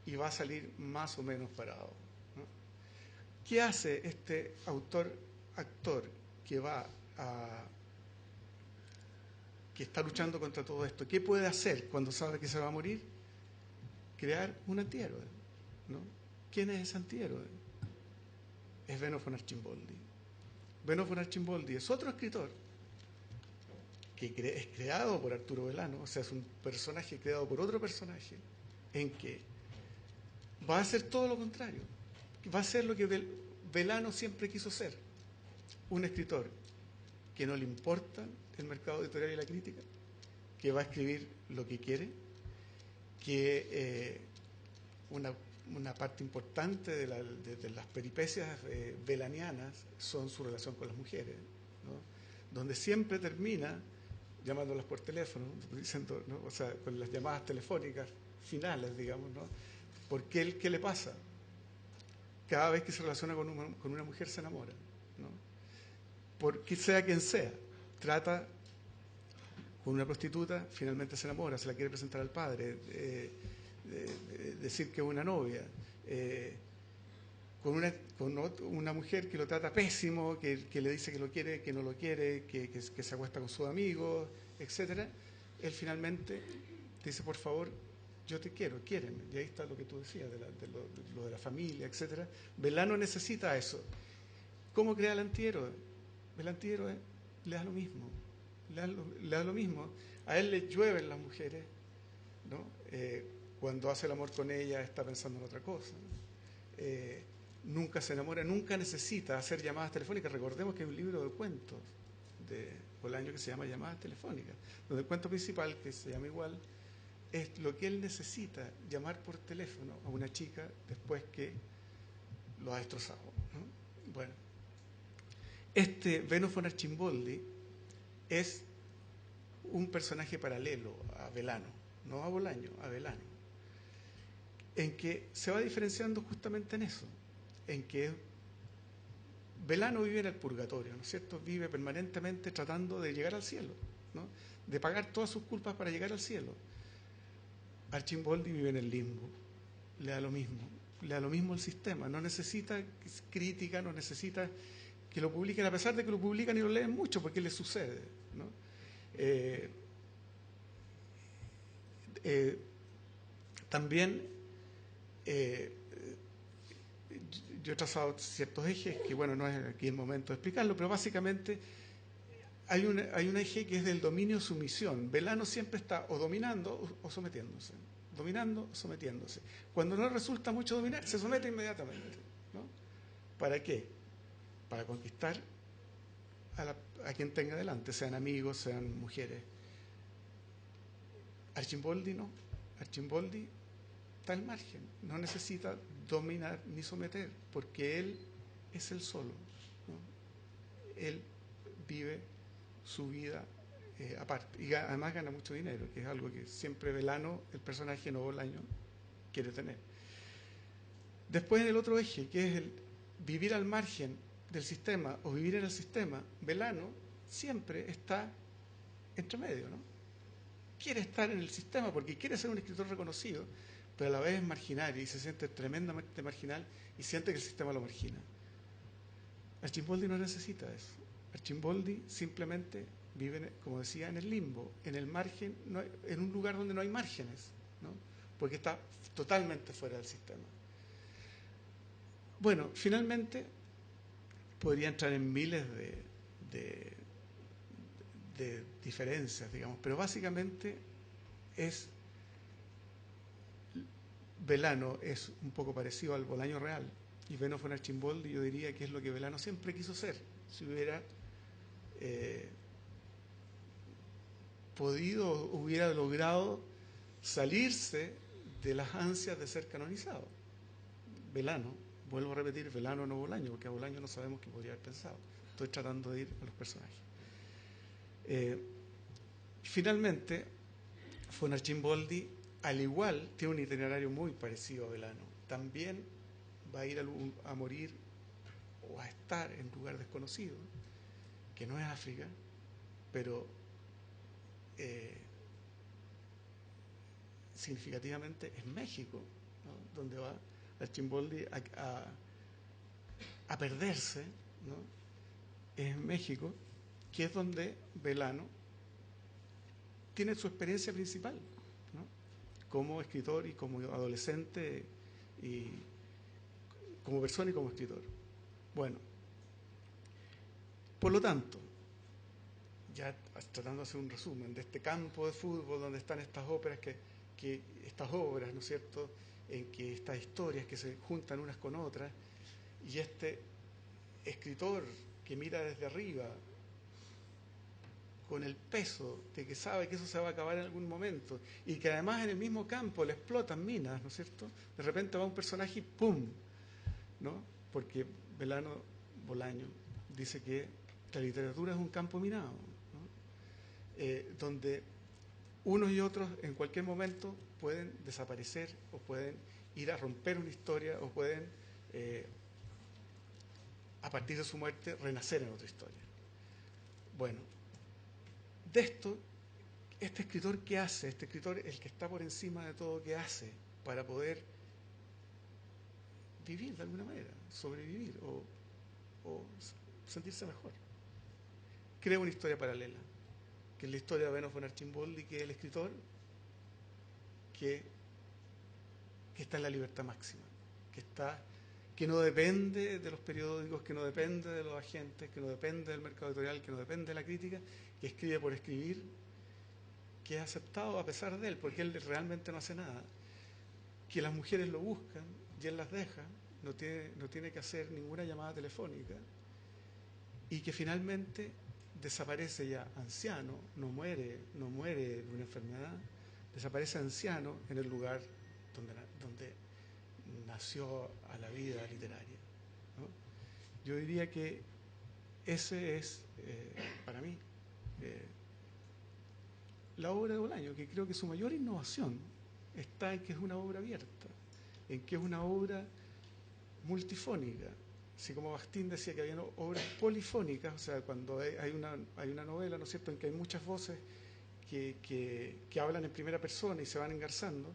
y va a salir más o menos parado, ¿no? ¿Qué hace este autor-actor que está luchando contra todo esto? ¿Qué puede hacer cuando sabe que se va a morir? Crear un antihéroe, ¿no? ¿Quién es ese antihéroe? Es Benno von Archimboldi. Benno von Archimboldi es otro escritor que es creado por Arturo Velano, o sea, es un personaje creado por otro personaje, en que va a hacer todo lo contrario. Va a ser lo que Velano siempre quiso ser: un escritor que no le importa el mercado editorial y la crítica, que va a escribir lo que quiere, que una parte importante de las peripecias velanianas son su relación con las mujeres, ¿no? Donde siempre termina llamándolas por teléfono, diciendo, ¿no? O sea, con las llamadas telefónicas finales, digamos, ¿no? Porque ¿qué le pasa? Cada vez que se relaciona con una mujer se enamora, ¿no? Porque sea quien sea, trata con una prostituta, finalmente se enamora, se la quiere presentar al padre, decir que es una novia, con una mujer que lo trata pésimo, que le dice que lo quiere, que no lo quiere, que se acuesta con sus amigos, etc. Él finalmente dice, por favor, yo te quiero, quiéreme. Y ahí está lo que tú decías, de lo de la familia, etc. Velano necesita eso. ¿Cómo crea el antihéroe? El antihéroe le da lo mismo. Le da lo mismo. A él le llueven las mujeres, ¿no? Cuando hace el amor con ella está pensando en otra cosa. Nunca se enamora, nunca necesita hacer llamadas telefónicas. Recordemos que hay un libro de cuentos de Bolaño que se llama Llamadas Telefónicas, donde el cuento principal, que se llama igual, es lo que él necesita: llamar por teléfono a una chica después que lo ha destrozado, ¿no? Bueno, Benno von Archimboldi es un personaje paralelo a Velano, no a Bolaño, a Velano, en que se va diferenciando justamente en eso, en que Velano vive en el purgatorio, ¿no es cierto? Vive permanentemente tratando de llegar al cielo, ¿no? De pagar todas sus culpas para llegar al cielo. Archimboldi vive en el limbo, le da lo mismo el sistema, no necesita crítica, no necesita que lo publiquen, a pesar de que lo publican y lo leen mucho, porque le sucede, ¿no? También yo he trazado ciertos ejes que, bueno, no es aquí el momento de explicarlo, pero básicamente hay un eje que es del dominio-sumisión. Velano siempre está o dominando o sometiéndose. Dominando o sometiéndose. Cuando no resulta mucho dominar, se somete inmediatamente, ¿no? ¿Para qué? Para conquistar a quien tenga delante, sean amigos, sean mujeres. Arcimboldi no. Arcimboldi está al margen, no necesita dominar ni someter, porque él es el solo, ¿no? Él vive su vida aparte, y además gana mucho dinero, que es algo que siempre Velano, el personaje no Bolaño, quiere tener. Después el otro eje, que es el vivir al margen del sistema o vivir en el sistema, Velano siempre está entre medio, ¿no? Quiere estar en el sistema porque quiere ser un escritor reconocido, pero a la vez es marginal y se siente tremendamente marginal y siente que el sistema lo margina. Arcimboldi no necesita eso. Arcimboldi simplemente vive, como decía, en el limbo, en el margen, en un lugar donde no hay márgenes, ¿no? Porque está totalmente fuera del sistema. Bueno, finalmente podría entrar en miles de diferencias, digamos, pero básicamente Velano es un poco parecido al Bolaño real, y Beno von Arcimboldi yo diría que es lo que Velano siempre quiso ser, si hubiera hubiera logrado salirse de las ansias de ser canonizado. Velano, vuelvo a repetir, Velano no Bolaño, porque a Bolaño no sabemos qué podría haber pensado. Estoy tratando de ir a los personajes. Finalmente, von Arcimboldi, al igual, tiene un itinerario muy parecido a Velano. También va a ir a morir o a estar en un lugar desconocido, que no es África, pero significativamente es México, ¿no? Donde va Arcimboldi a perderse, ¿no? Es México, que es donde Velano tiene su experiencia principal, ¿no? Como escritor y como adolescente y como persona y como escritor. Bueno, por lo tanto, ya tratando de hacer un resumen de este campo de fútbol donde están estas óperas estas obras, ¿no es cierto?, en que estas historias que se juntan unas con otras, y este escritor que mira desde arriba con el peso de que sabe que eso se va a acabar en algún momento y que además en el mismo campo le explotan minas, ¿no es cierto? De repente va un personaje y ¡pum!, ¿no? Porque Bolaño dice que la literatura es un campo minado, ¿no? Donde unos y otros en cualquier momento pueden desaparecer o pueden ir a romper una historia o pueden, a partir de su muerte, renacer en otra historia. Bueno, de esto, este escritor, ¿qué hace? Este escritor, el que está por encima de todo, ¿qué hace para poder vivir de alguna manera, sobrevivir o sentirse mejor? Crea una historia paralela, que es la historia de Beno von Arcimboldi, que es el escritor que está en la libertad máxima, que no depende de los periódicos, que no depende de los agentes, que no depende del mercado editorial, que no depende de la crítica, que escribe por escribir, que es aceptado a pesar de él, porque él realmente no hace nada, que las mujeres lo buscan y él las deja, no tiene que hacer ninguna llamada telefónica, y que finalmente desaparece ya anciano, no muere de una enfermedad, desaparece anciano en el lugar donde nació a la vida literaria, ¿no? Yo diría que ese es, para mí, la obra de Bolaño, que creo que su mayor innovación está en que es una obra abierta, en que es una obra multifónica. Así como Bastín decía que había obras polifónicas, o sea, cuando hay una novela, ¿no es cierto?, en que hay muchas voces que hablan en primera persona y se van engarzando.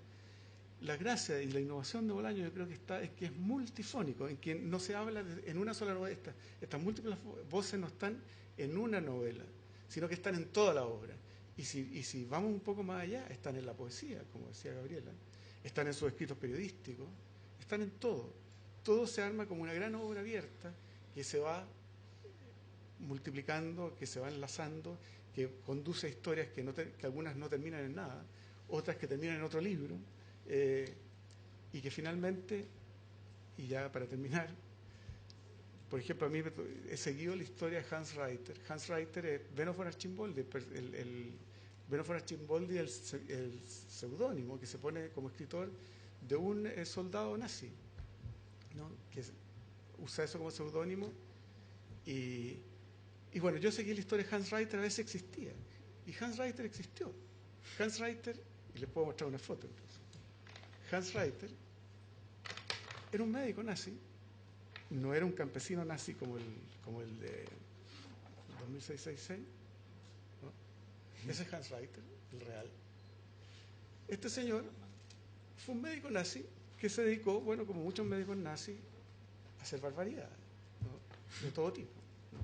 La gracia y la innovación de Bolaño yo creo que está es que es multifónico, en que no se habla en una sola novela. Estas múltiples voces no están en una novela, sino que están en toda la obra. Y si vamos un poco más allá, están en la poesía, como decía Gabriela, están en sus escritos periodísticos, están en todo. Todo se arma como una gran obra abierta que se va multiplicando, que se va enlazando, que conduce a historias que algunas no terminan en nada, otras que terminan en otro libro, y que finalmente, y ya para terminar, por ejemplo, a mí he seguido la historia de Hans Reiter. Hans Reiter es Benno von Archimboldi, Benno von Archimboldi es el seudónimo que se pone como escritor de un soldado nazi, ¿no? Que usa eso como seudónimo. Y bueno, yo seguí la historia de Hans Reiter, a veces existía. Y Hans Reiter existió. Hans Reiter, y les puedo mostrar una foto incluso. Hans Reiter era un médico nazi, no era un campesino nazi como el de 2666, ¿no? Ese es Hans Reiter, el real. Este señor fue un médico nazi que se dedicó, bueno, como muchos médicos nazis, a hacer barbaridades, ¿no? De todo tipo, ¿no?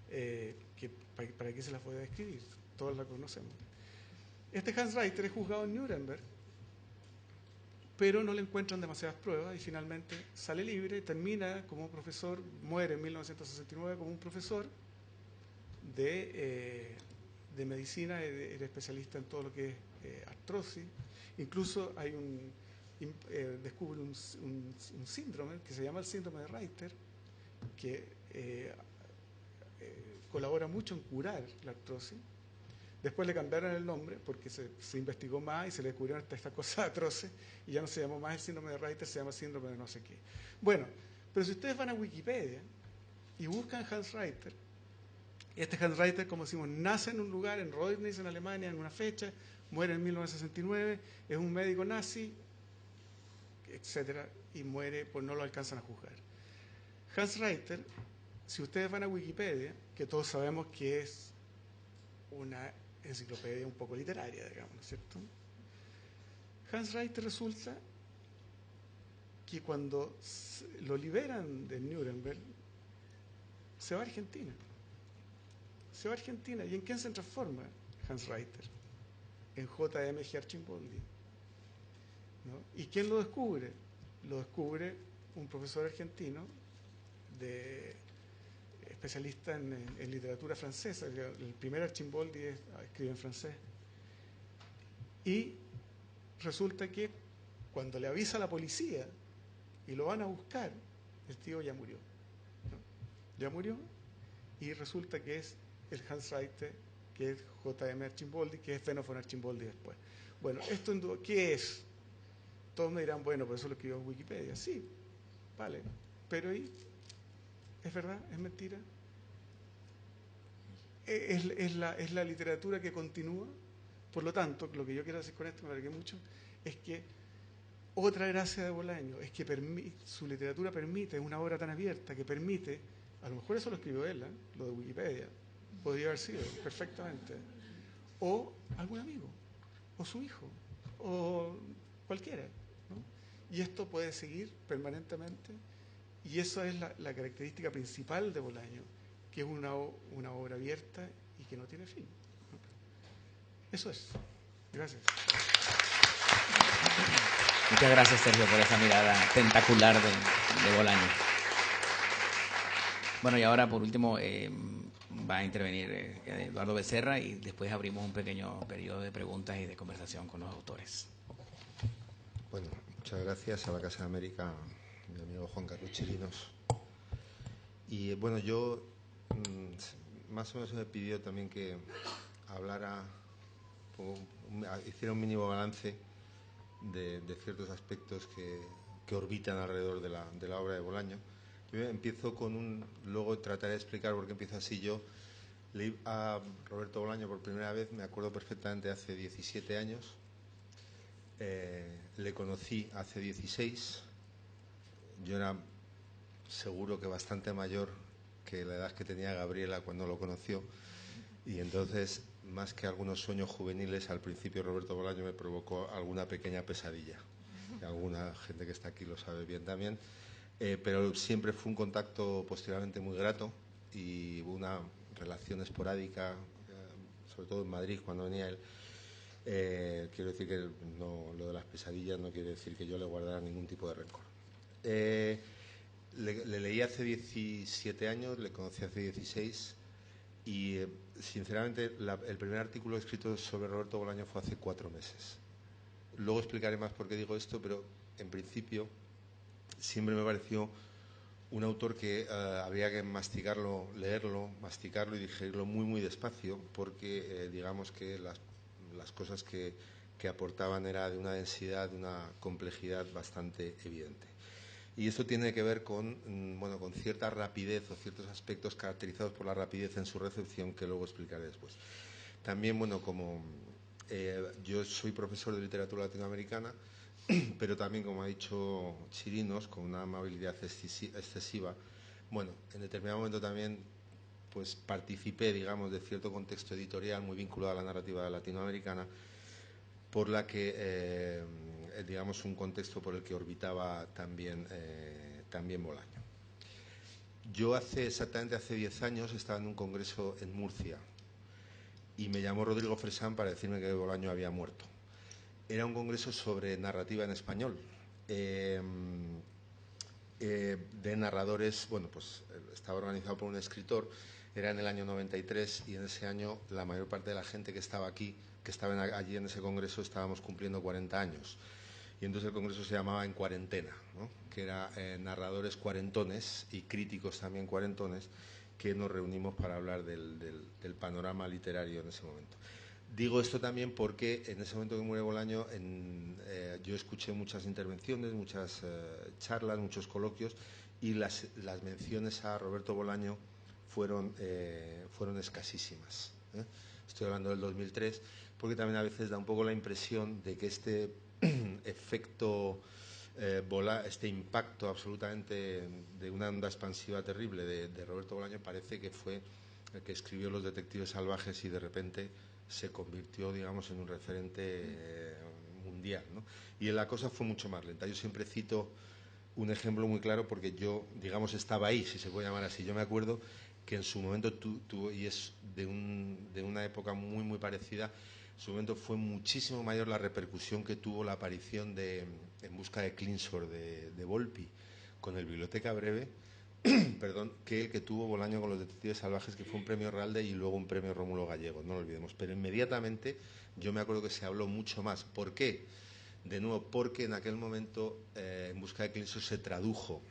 Que para qué se las voy a describir, todos la conocemos. Este Hans Reiter es juzgado en Nuremberg, pero no le encuentran demasiadas pruebas y finalmente sale libre, termina como profesor, muere en 1969 como un profesor de medicina, era especialista en todo lo que es artrosis. Incluso hay descubre un síndrome que se llama el síndrome de Reiter, que colabora mucho en curar la artrosis. Después le cambiaron el nombre porque se investigó más y se le descubrieron hasta estas cosas atroces y ya no se llamó más el síndrome de Reiter, se llama síndrome de no sé qué. Bueno, pero si ustedes van a Wikipedia y buscan Hans Reiter, este Hans Reiter, como decimos, nace en un lugar, en Reutnitz, en Alemania, en una fecha, muere en 1969, es un médico nazi, etcétera, y muere, pues no lo alcanzan a juzgar. Hans Reiter, si ustedes van a Wikipedia, que todos sabemos que es una enciclopedia un poco literaria, digamos, ¿no es cierto? Hans Reiter resulta que cuando lo liberan de Nuremberg, se va a Argentina. Se va a Argentina. ¿Y en quién se transforma Hans Reiter? En J.M.G. Archimboldi, ¿no? ¿Y quién lo descubre? Lo descubre un profesor argentino especialista en literatura francesa. El primer Archimboldi escribe en francés. Y resulta que cuando le avisa a la policía y lo van a buscar, el tío ya murió, ¿no? Ya murió, y resulta que es el Hans Reiter, que es J.M. Archimboldi, que es Benno von Archimboldi después. Bueno, esto ¿qué es? Todos me dirán, bueno, por eso lo escribió en Wikipedia. Sí, vale, pero ¿y? ¿Es verdad? ¿Es mentira? ¿Es la literatura que continúa? Por lo tanto, lo que yo quiero decir con esto, me alargué mucho, es que otra gracia de Bolaño es que su literatura permite, es una obra tan abierta que permite, a lo mejor eso lo escribió él, lo de Wikipedia, podría haber sido perfectamente, o algún amigo, o su hijo, o cualquiera, ¿no? Y esto puede seguir permanentemente, y eso es la característica principal de Bolaño, que es una obra abierta y que no tiene fin, ¿no? Eso es. Gracias. Muchas gracias, Sergio, por esa mirada tentacular de Bolaño. Bueno, y ahora, por último, va a intervenir Eduardo Becerra y después abrimos un pequeño periodo de preguntas y de conversación con los autores. Bueno, muchas gracias a la Casa de América, mi amigo Juan Carlos Chirinos. Y bueno, yo más o menos me pidió también que hablara, hiciera un mínimo balance de ciertos aspectos que orbitan alrededor de la obra de Bolaño. Yo empiezo luego trataré de explicar por qué empiezo así. Yo leí a Roberto Bolaño por primera vez, me acuerdo perfectamente, hace 17 años. Le conocí hace 16. Yo era seguro que bastante mayor que la edad que tenía Gabriela cuando lo conoció. Y entonces, más que algunos sueños juveniles, al principio Roberto Bolaño me provocó alguna pequeña pesadilla. Alguna gente que está aquí lo sabe bien también. Pero siempre fue un contacto posteriormente muy grato y una relación esporádica sobre todo en Madrid, cuando venía él. Quiero decir que no, lo de las pesadillas no quiere decir que yo le guardara ningún tipo de rencor. Le leí hace 17 años, le conocí hace 16 y, sinceramente, el primer artículo escrito sobre Roberto Bolaño fue hace 4 meses. Luego explicaré más por qué digo esto, pero en principio siempre me pareció un autor que habría que masticarlo, leerlo, masticarlo y digerirlo muy, muy despacio, porque digamos que las cosas que aportaban era de una densidad, de una complejidad bastante evidente. Y esto tiene que ver con cierta rapidez o ciertos aspectos caracterizados por la rapidez en su recepción, que luego explicaré después. También, como yo soy profesor de literatura latinoamericana, pero también, como ha dicho Chirinos, con una amabilidad excesiva, en determinado momento también pues participé, digamos, de cierto contexto editorial muy vinculado a la narrativa latinoamericana, por la que, digamos, un contexto por el que orbitaba también Bolaño. Yo exactamente hace 10 años estaba en un congreso en Murcia y me llamó Rodrigo Fresán para decirme que Bolaño había muerto. Era un congreso sobre narrativa en español, de narradores. Pues estaba organizado por un escritor, era en el año 93 y en ese año la mayor parte de la gente que estaba aquí, que estaban allí en ese congreso, estábamos cumpliendo 40 años. Y entonces el congreso se llamaba En Cuarentena, ¿no? Que era narradores cuarentones y críticos también cuarentones, que nos reunimos para hablar del panorama literario en ese momento. Digo esto también porque en ese momento que muere Bolaño, yo escuché muchas intervenciones, muchas charlas, muchos coloquios, y las menciones a Roberto Bolaño fueron escasísimas. Estoy hablando del 2003, porque también a veces da un poco la impresión de que este efecto, este impacto absolutamente de una onda expansiva terrible de Roberto Bolaño, parece que fue el que escribió Los detectives salvajes y de repente se convirtió, digamos, en un referente mundial, ¿no? Y la cosa fue mucho más lenta. Yo siempre cito un ejemplo muy claro porque yo, digamos, estaba ahí, si se puede llamar así. Yo me acuerdo que en su momento tuvo, y es de una época muy, muy parecida, en su momento fue muchísimo mayor la repercusión que tuvo la aparición de En busca de Clinsor de Volpi con el Biblioteca Breve, perdón, que el que tuvo Bolaño con Los detectives salvajes, que fue un premio Ralde y luego un premio Rómulo Gallego, no lo olvidemos. Pero inmediatamente yo me acuerdo que se habló mucho más. ¿Por qué? De nuevo, porque en aquel momento En busca de Clinsor se tradujo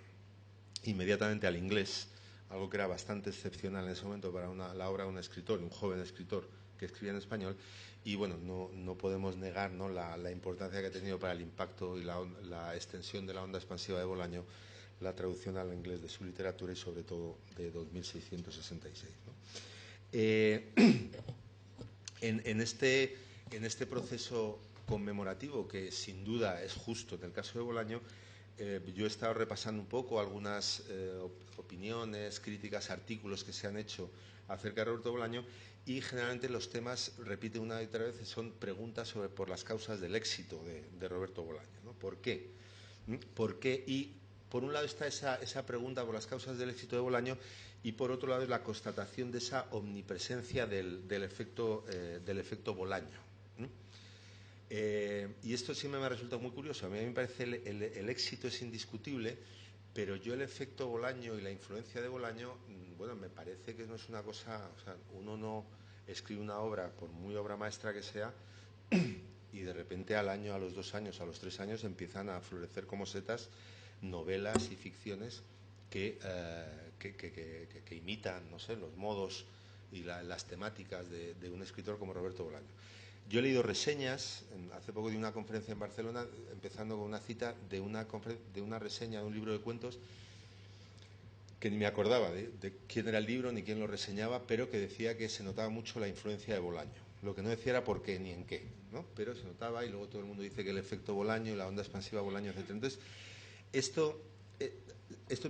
inmediatamente al inglés, algo que era bastante excepcional en ese momento para la obra de un escritor, un joven escritor que escribía en español. Y no podemos negar, ¿no?, la importancia que ha tenido para el impacto y la extensión de la onda expansiva de Bolaño la traducción al inglés de su literatura y sobre todo de 2666, ¿no? En este proceso conmemorativo, que sin duda es justo en el caso de Bolaño, yo he estado repasando un poco algunas opiniones, críticas, artículos que se han hecho acerca de Roberto Bolaño, y generalmente los temas, repite una y otra vez, son preguntas por las causas del éxito de Roberto Bolaño, ¿no? ¿Por qué? ¿Por qué? Y por un lado está esa pregunta por las causas del éxito de Bolaño, y por otro lado es la constatación de esa omnipresencia del efecto Bolaño. Y esto siempre me ha resultado muy curioso. A mí me parece el éxito es indiscutible, pero yo el efecto Bolaño y la influencia de Bolaño, me parece que no es una cosa. O sea, uno no escribe una obra, por muy obra maestra que sea, y de repente al año, a los 2 años, a los 3 años empiezan a florecer como setas novelas y ficciones que imitan, no sé, los modos y las temáticas de un escritor como Roberto Bolaño. Yo he leído reseñas, hace poco di una conferencia en Barcelona, empezando con una cita de una reseña de un libro de cuentos que ni me acordaba de quién era el libro ni quién lo reseñaba, pero que decía que se notaba mucho la influencia de Bolaño. Lo que no decía era por qué ni en qué, ¿no? Pero se notaba, y luego todo el mundo dice que el efecto Bolaño y la onda expansiva Bolaño, etc. Entonces, esto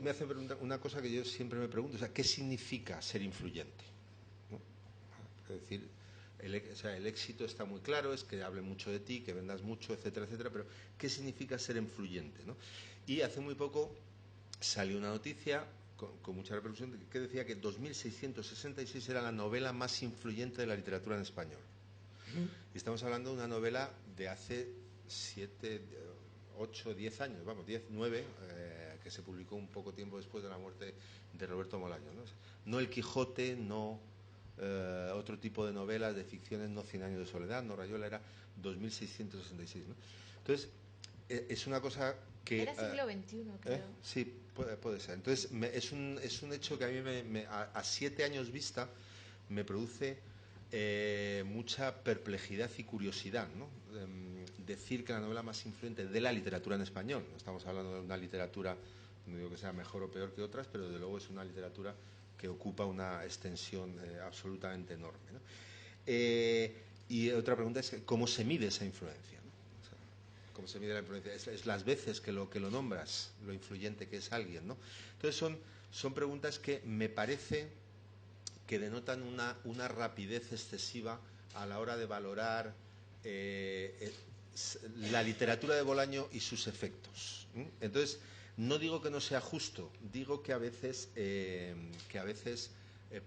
me hace preguntar una cosa que yo siempre me pregunto, o sea, ¿qué significa ser influyente? ¿No? Es decir, el éxito está muy claro, es que hablen mucho de ti, que vendas mucho, etcétera, etcétera, pero ¿qué significa ser influyente, ¿no? Y hace muy poco salió una noticia con mucha repercusión, que decía que 2666 era la novela más influyente de la literatura en español. Y estamos hablando de una novela de hace 7, 8, 10 años, vamos, 10, 9, que se publicó un poco tiempo después de la muerte de Roberto Bolaño, ¿no? No El Quijote, no otro tipo de novelas, de ficciones, no Cien años de soledad, no Rayuela, era 2666, ¿no? Entonces, es una cosa que... Era siglo XXI, creo. Sí, puede ser. Entonces, es un hecho que a mí, a 7 años vista, me produce mucha perplejidad y curiosidad, ¿no? Decir que la novela más influyente de la literatura en español, no estamos hablando de una literatura, no digo que sea mejor o peor que otras, pero de luego es una literatura que ocupa una extensión absolutamente enorme, ¿no? Y otra pregunta es ¿cómo se mide esa influencia, ¿no? O sea, ¿cómo se mide la influencia? Es las veces que lo nombras, lo influyente que es alguien, ¿no? Entonces son preguntas que me parece que denotan una rapidez excesiva a la hora de valorar la literatura de Bolaño y sus efectos. Entonces, no digo que no sea justo, digo que a veces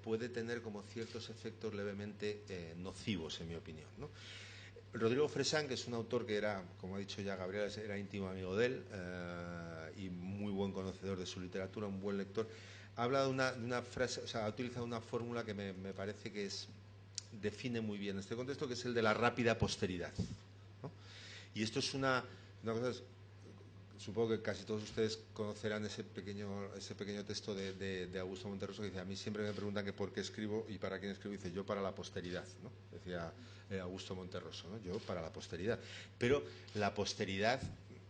puede tener como ciertos efectos levemente nocivos, en mi opinión, ¿no? Rodrigo Fresán, que es un autor que era, como ha dicho ya Gabriela, era íntimo amigo de él y muy buen conocedor de su literatura, un buen lector, habla de una frase, o sea, ha utilizado una fórmula que me parece que define muy bien este contexto, que es el de la rápida posteridad, ¿no? Y esto es una cosa, supongo que casi todos ustedes conocerán ese pequeño texto de Augusto Monterroso, que dice: a mí siempre me preguntan que por qué escribo y para quién escribo, y dice: yo para la posteridad, ¿no? Decía Augusto Monterroso, ¿no? Yo para la posteridad. Pero la posteridad,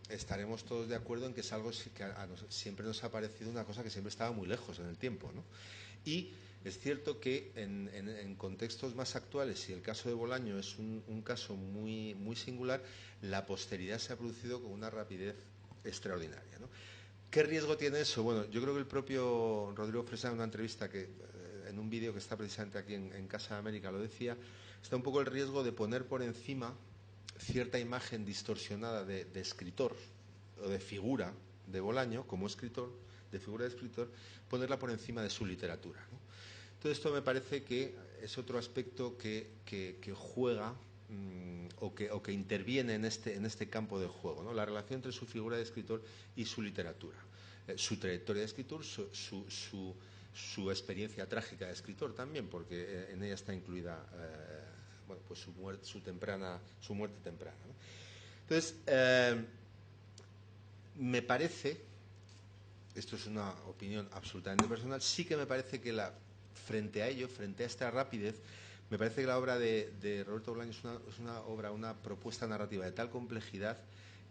estaremos todos de acuerdo en que es algo que siempre nos ha parecido una cosa que siempre estaba muy lejos en el tiempo, ¿no? Y es cierto que en contextos más actuales, y el caso de Bolaño es un caso muy, muy singular, la posteridad se ha producido con una rapidez extraordinaria, ¿no? ¿Qué riesgo tiene eso? Bueno, yo creo que el propio Rodrigo Fresán, en una entrevista en un vídeo que está precisamente aquí en Casa de América, lo decía, está un poco el riesgo de poner por encima cierta imagen distorsionada de escritor o de figura de Bolaño como escritor, de figura de escritor, ponerla por encima de su literatura, ¿no? Todo esto me parece que es otro aspecto que juega o que interviene en este campo de juego, ¿no? La relación entre su figura de escritor y su literatura, su trayectoria de escritor, su experiencia trágica de escritor también, porque en ella está incluida bueno, pues su muerte temprana, ¿no? Entonces, me parece, esto es una opinión absolutamente personal, sí que me parece que frente a ello, frente a esta rapidez, me parece que la obra de Roberto Bolaño es una obra, una propuesta narrativa de tal complejidad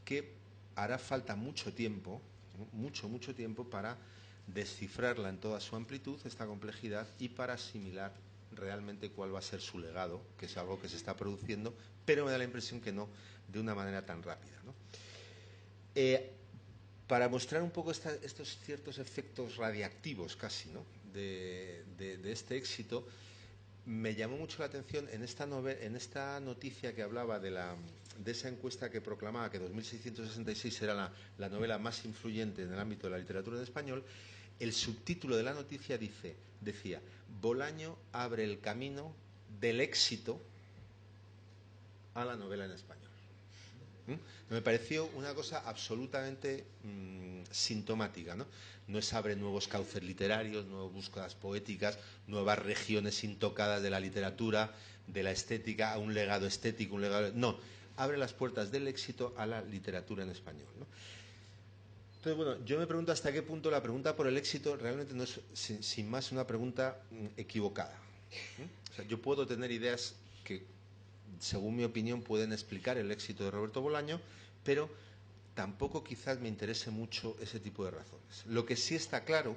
que hará falta mucho tiempo, ¿no? mucho tiempo para descifrarla en toda su amplitud, esta complejidad, y para asimilar realmente cuál va a ser su legado, que es algo que se está produciendo, pero me da la impresión que no de una manera tan rápida, ¿no? Para mostrar un poco estos ciertos efectos radiactivos casi, ¿no? de este éxito, me llamó mucho la atención en esta noticia que hablaba de esa encuesta que proclamaba que 2666 era la novela más influyente en el ámbito de la literatura en español. El subtítulo de la noticia decía: Bolaño abre el camino del éxito a la novela en español. Me pareció una cosa absolutamente sintomática, ¿no? No es abre nuevos cauces literarios, nuevas búsquedas poéticas, nuevas regiones intocadas de la literatura, de la estética, a un legado estético, no, abre las puertas del éxito a la literatura en español, ¿no? Entonces, bueno, yo me pregunto hasta qué punto la pregunta por el éxito realmente no es, sin más, una pregunta equivocada. O sea, yo puedo tener ideas que, según mi opinión, pueden explicar el éxito de Roberto Bolaño, pero tampoco quizás me interese mucho ese tipo de razones. Lo que sí está claro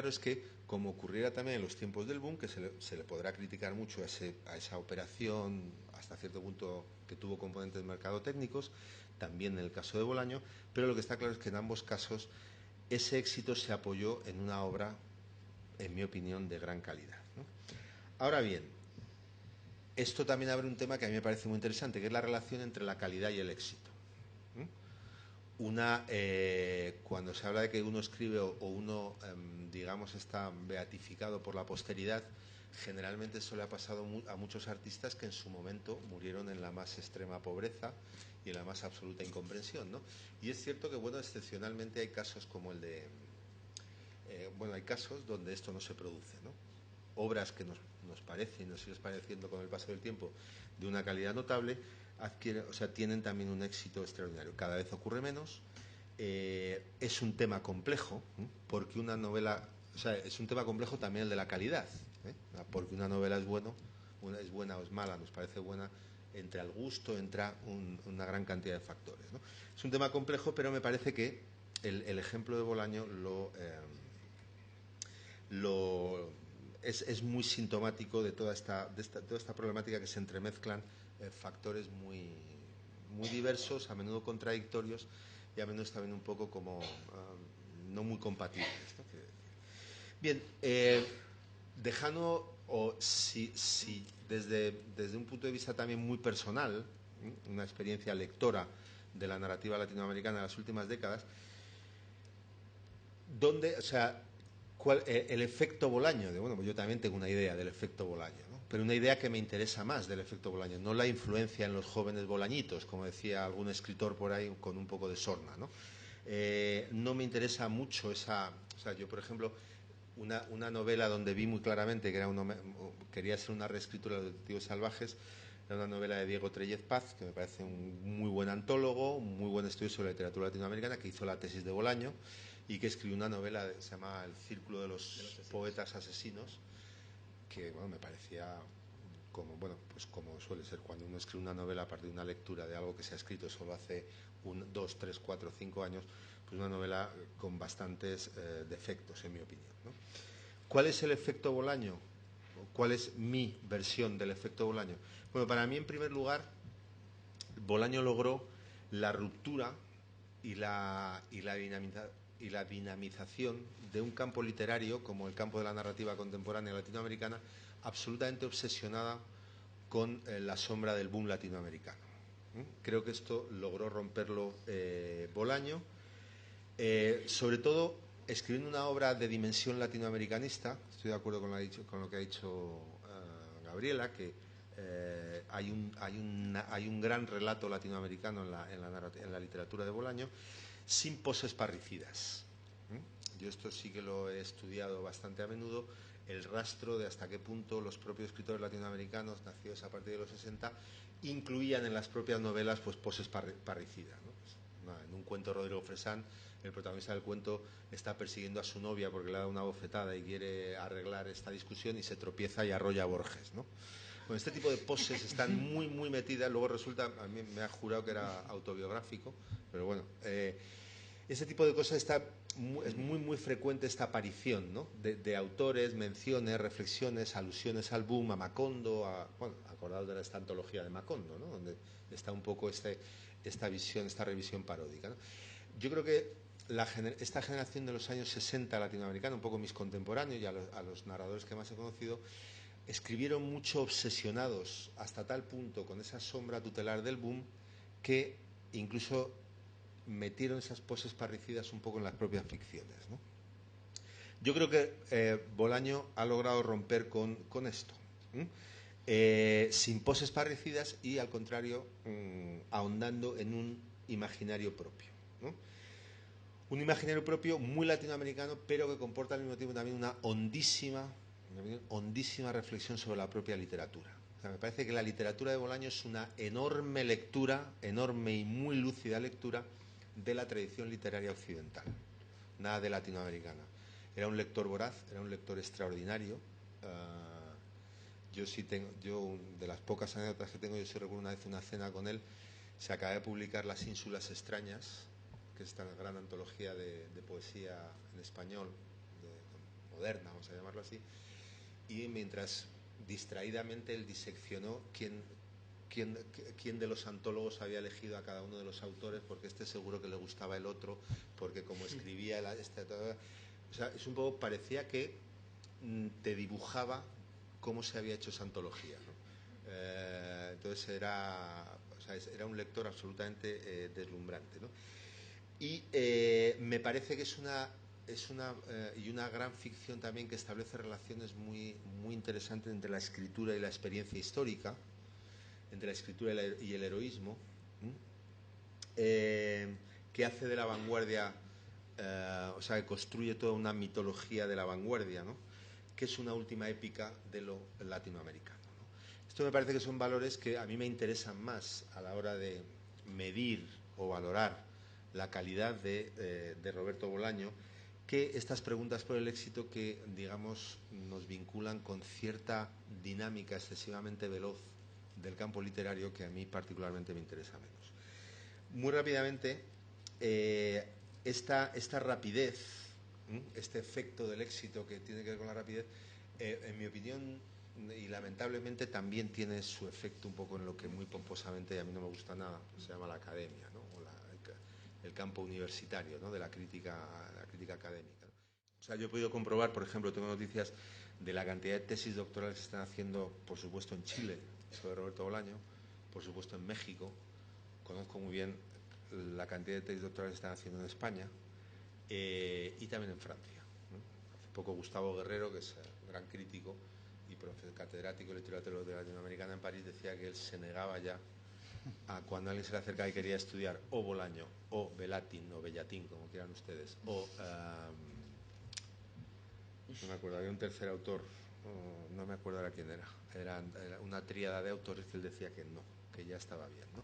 es que, como ocurriera también en los tiempos del boom, que se le podrá criticar mucho a esa operación, hasta cierto punto que tuvo componentes mercadotécnicos, también en el caso de Bolaño, pero lo que está claro es que en ambos casos ese éxito se apoyó en una obra, en mi opinión, de gran calidad, ¿no? Ahora bien, esto también abre un tema que a mí me parece muy interesante, que es la relación entre la calidad y el éxito. cuando se habla de que uno escribe o uno, digamos, está beatificado por la posteridad, generalmente eso le ha pasado a muchos artistas que en su momento murieron en la más extrema pobreza y en la más absoluta incomprensión, ¿no? Y es cierto que, bueno, excepcionalmente hay casos como el de... bueno, hay casos donde esto no se produce, ¿no? Obras que nos parecen, nos sigue pareciendo con el paso del tiempo de una calidad notable, tienen también un éxito extraordinario. Cada vez ocurre menos. Es un tema complejo, porque una novela, es un tema complejo también el de la calidad, porque una novela es buena o es mala, nos parece buena, entra el gusto, entra una gran cantidad de factores, ¿no? Es un tema complejo, pero me parece que el ejemplo de Bolaño es muy sintomático de toda esta problemática, que se entremezclan factores muy diversos, a menudo contradictorios y a menudo también un poco como no muy compatibles, ¿no? Bien, dejando, si desde un punto de vista también muy personal, una experiencia lectora de la narrativa latinoamericana de las últimas décadas, el efecto Bolaño, pues yo también tengo una idea del efecto Bolaño, ¿no? Pero una idea que me interesa más del efecto Bolaño, no la influencia en los jóvenes bolañitos, como decía algún escritor por ahí con un poco de sorna, ¿no? No me interesa mucho yo, por ejemplo, una novela donde vi muy claramente que quería ser una reescritura de Los Detectives Salvajes, era una novela de Diego Trellez Paz, que me parece un muy buen antólogo, un muy buen estudio sobre la literatura latinoamericana, que hizo la tesis de Bolaño y que escribió una novela que se llama El Círculo de los Poetas Asesinos, que me parecía como suele ser cuando uno escribe una novela a partir de una lectura de algo que se ha escrito solo hace 2, 3, 4, 5 años, pues una novela con bastantes defectos, en mi opinión, ¿no? ¿Cuál es el efecto Bolaño? ¿Cuál es mi versión del efecto Bolaño? Bueno, para mí, en primer lugar, Bolaño logró la ruptura y la dinamización de un campo literario como el campo de la narrativa contemporánea latinoamericana, absolutamente obsesionada con la sombra del boom latinoamericano. Creo que esto logró romperlo Bolaño, sobre todo escribiendo una obra de dimensión latinoamericanista. Estoy de acuerdo con lo que ha dicho Gabriela, que hay un gran relato latinoamericano en la literatura de Bolaño, sin poses parricidas. Yo esto sí que lo he estudiado bastante a menudo, el rastro de hasta qué punto los propios escritores latinoamericanos, nacidos a partir de los 60, incluían en las propias novelas pues poses parricidas, ¿no? En un cuento de Rodrigo Fresán, el protagonista del cuento está persiguiendo a su novia porque le ha dado una bofetada y quiere arreglar esta discusión y se tropieza y arrolla a Borges, ¿no? Bueno, este tipo de poses están muy, muy metidas. Luego resulta, a mí me ha jurado que era autobiográfico, pero bueno, ese tipo de cosas es muy, muy frecuente esta aparición, ¿no? de autores, menciones, reflexiones, alusiones al boom, a Macondo, acordados de esta antología de Macondo, ¿no? Donde está un poco esta visión, esta revisión paródica, ¿no? Yo creo que esta generación de los años 60 latinoamericana, un poco mis contemporáneos y a los narradores que más he conocido, escribieron mucho obsesionados hasta tal punto con esa sombra tutelar del boom que incluso metieron esas poses parricidas un poco en las propias ficciones, ¿no? Yo creo que Bolaño ha logrado romper con esto, sin poses parricidas y, al contrario, ahondando en un imaginario propio, ¿no? Un imaginario propio muy latinoamericano, pero que comporta al mismo tiempo también una hondísima reflexión sobre la propia literatura. O sea, me parece que la literatura de Bolaño es una enorme lectura, enorme y muy lúcida lectura de la tradición literaria occidental, nada de latinoamericana. Era un lector voraz, era un lector extraordinario. Yo de las pocas anécdotas que tengo, yo sí recuerdo una vez una cena con él. Se acaba de publicar Las Ínsulas Extrañas, que es esta gran antología de poesía en español, moderna, vamos a llamarlo así, y mientras distraídamente él diseccionó quién de los antólogos había elegido a cada uno de los autores, porque seguro que le gustaba el otro, porque como escribía o sea, es un poco, parecía que te dibujaba cómo se había hecho esa antología, ¿no? Entonces era un lector absolutamente deslumbrante, ¿no? Y me parece que es una gran ficción también que establece relaciones muy, muy interesantes entre la escritura y la experiencia histórica, entre la escritura y el heroísmo, que hace de la vanguardia, o sea, que construye toda una mitología de la vanguardia, ¿no? Que es una última épica de lo latinoamericano, ¿no? Esto me parece que son valores que a mí me interesan más a la hora de medir o valorar la calidad de Roberto Bolaño, que estas preguntas por el éxito que, digamos, nos vinculan con cierta dinámica excesivamente veloz del campo literario que a mí particularmente me interesa menos. Muy rápidamente, esta rapidez, este efecto del éxito que tiene que ver con la rapidez, en mi opinión, y lamentablemente también tiene su efecto un poco en lo que muy pomposamente, y a mí no me gusta nada, se llama la academia, ¿no? O el campo universitario, ¿no? De la crítica académica, ¿no? O sea, yo he podido comprobar, por ejemplo, tengo noticias de la cantidad de tesis doctorales que se están haciendo, por supuesto, en Chile, sobre Roberto Bolaño, por supuesto en México, conozco muy bien la cantidad de tesis doctorales que están haciendo en España, y también en Francia, ¿no? Hace poco Gustavo Guerrero, que es gran crítico y profesor catedrático de literatura latinoamericana en París, decía que él se negaba ya a cuando alguien se le acercaba y quería estudiar o Bolaño o Belatin o Bellatín, como quieran ustedes, o no me acuerdo, había un tercer autor, no me acuerdo ahora quién era una tríada de autores que él decía que no, que ya estaba bien, ¿no?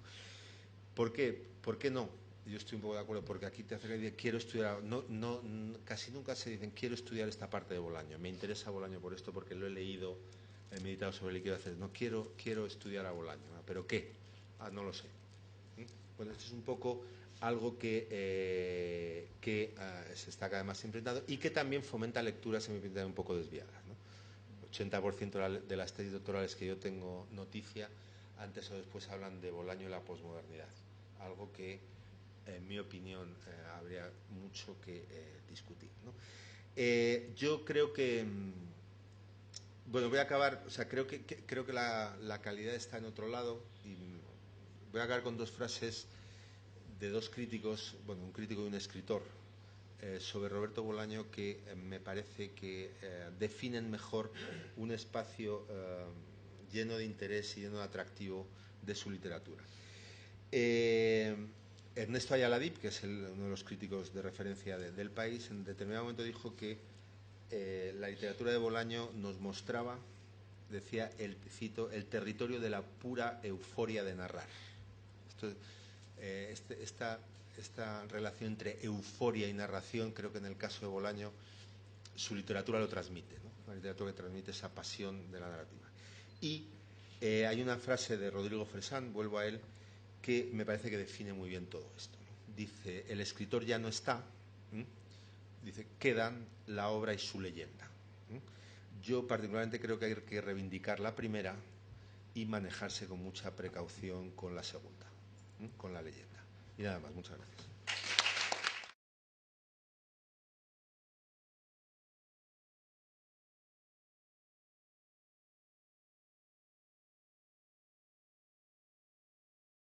¿Por qué? ¿Por qué no? Yo estoy un poco de acuerdo, porque aquí te hace que quiero estudiar, casi nunca se dicen quiero estudiar esta parte de Bolaño, me interesa Bolaño por esto, porque lo he leído, he meditado sobre el que quiero hacer, no quiero estudiar a Bolaño, ¿no? ¿Pero qué? No lo sé. Bueno, esto es un poco algo que se está cada vez más implementando y que también fomenta lecturas, en mi opinión, un poco desviadas, ¿no? El 80% de las tesis doctorales que yo tengo noticia, antes o después hablan de Bolaño y la posmodernidad, algo que, en mi opinión, habría mucho que discutir, ¿no? Yo creo que, bueno, voy a acabar, o sea, creo que la calidad está en otro lado, y voy a acabar con dos frases de dos críticos, bueno, un crítico y un escritor, sobre Roberto Bolaño, que me parece que definen mejor un espacio lleno de interés y lleno de atractivo de su literatura. Ernesto Ayala Dip, que es uno de los críticos de referencia del país, en determinado momento dijo que la literatura de Bolaño nos mostraba, decía, cito, el territorio de la pura euforia de narrar. Esta relación entre euforia y narración, creo que en el caso de Bolaño su literatura lo transmite, ¿no? Una literatura que transmite esa pasión de la narrativa. Y hay una frase de Rodrigo Fresán, vuelvo a él, que me parece que define muy bien todo esto, ¿no? Dice, el escritor ya no está, dice, quedan la obra y su leyenda. Yo particularmente creo que hay que reivindicar la primera y manejarse con mucha precaución con la segunda, con la leyenda. Y nada más, muchas gracias.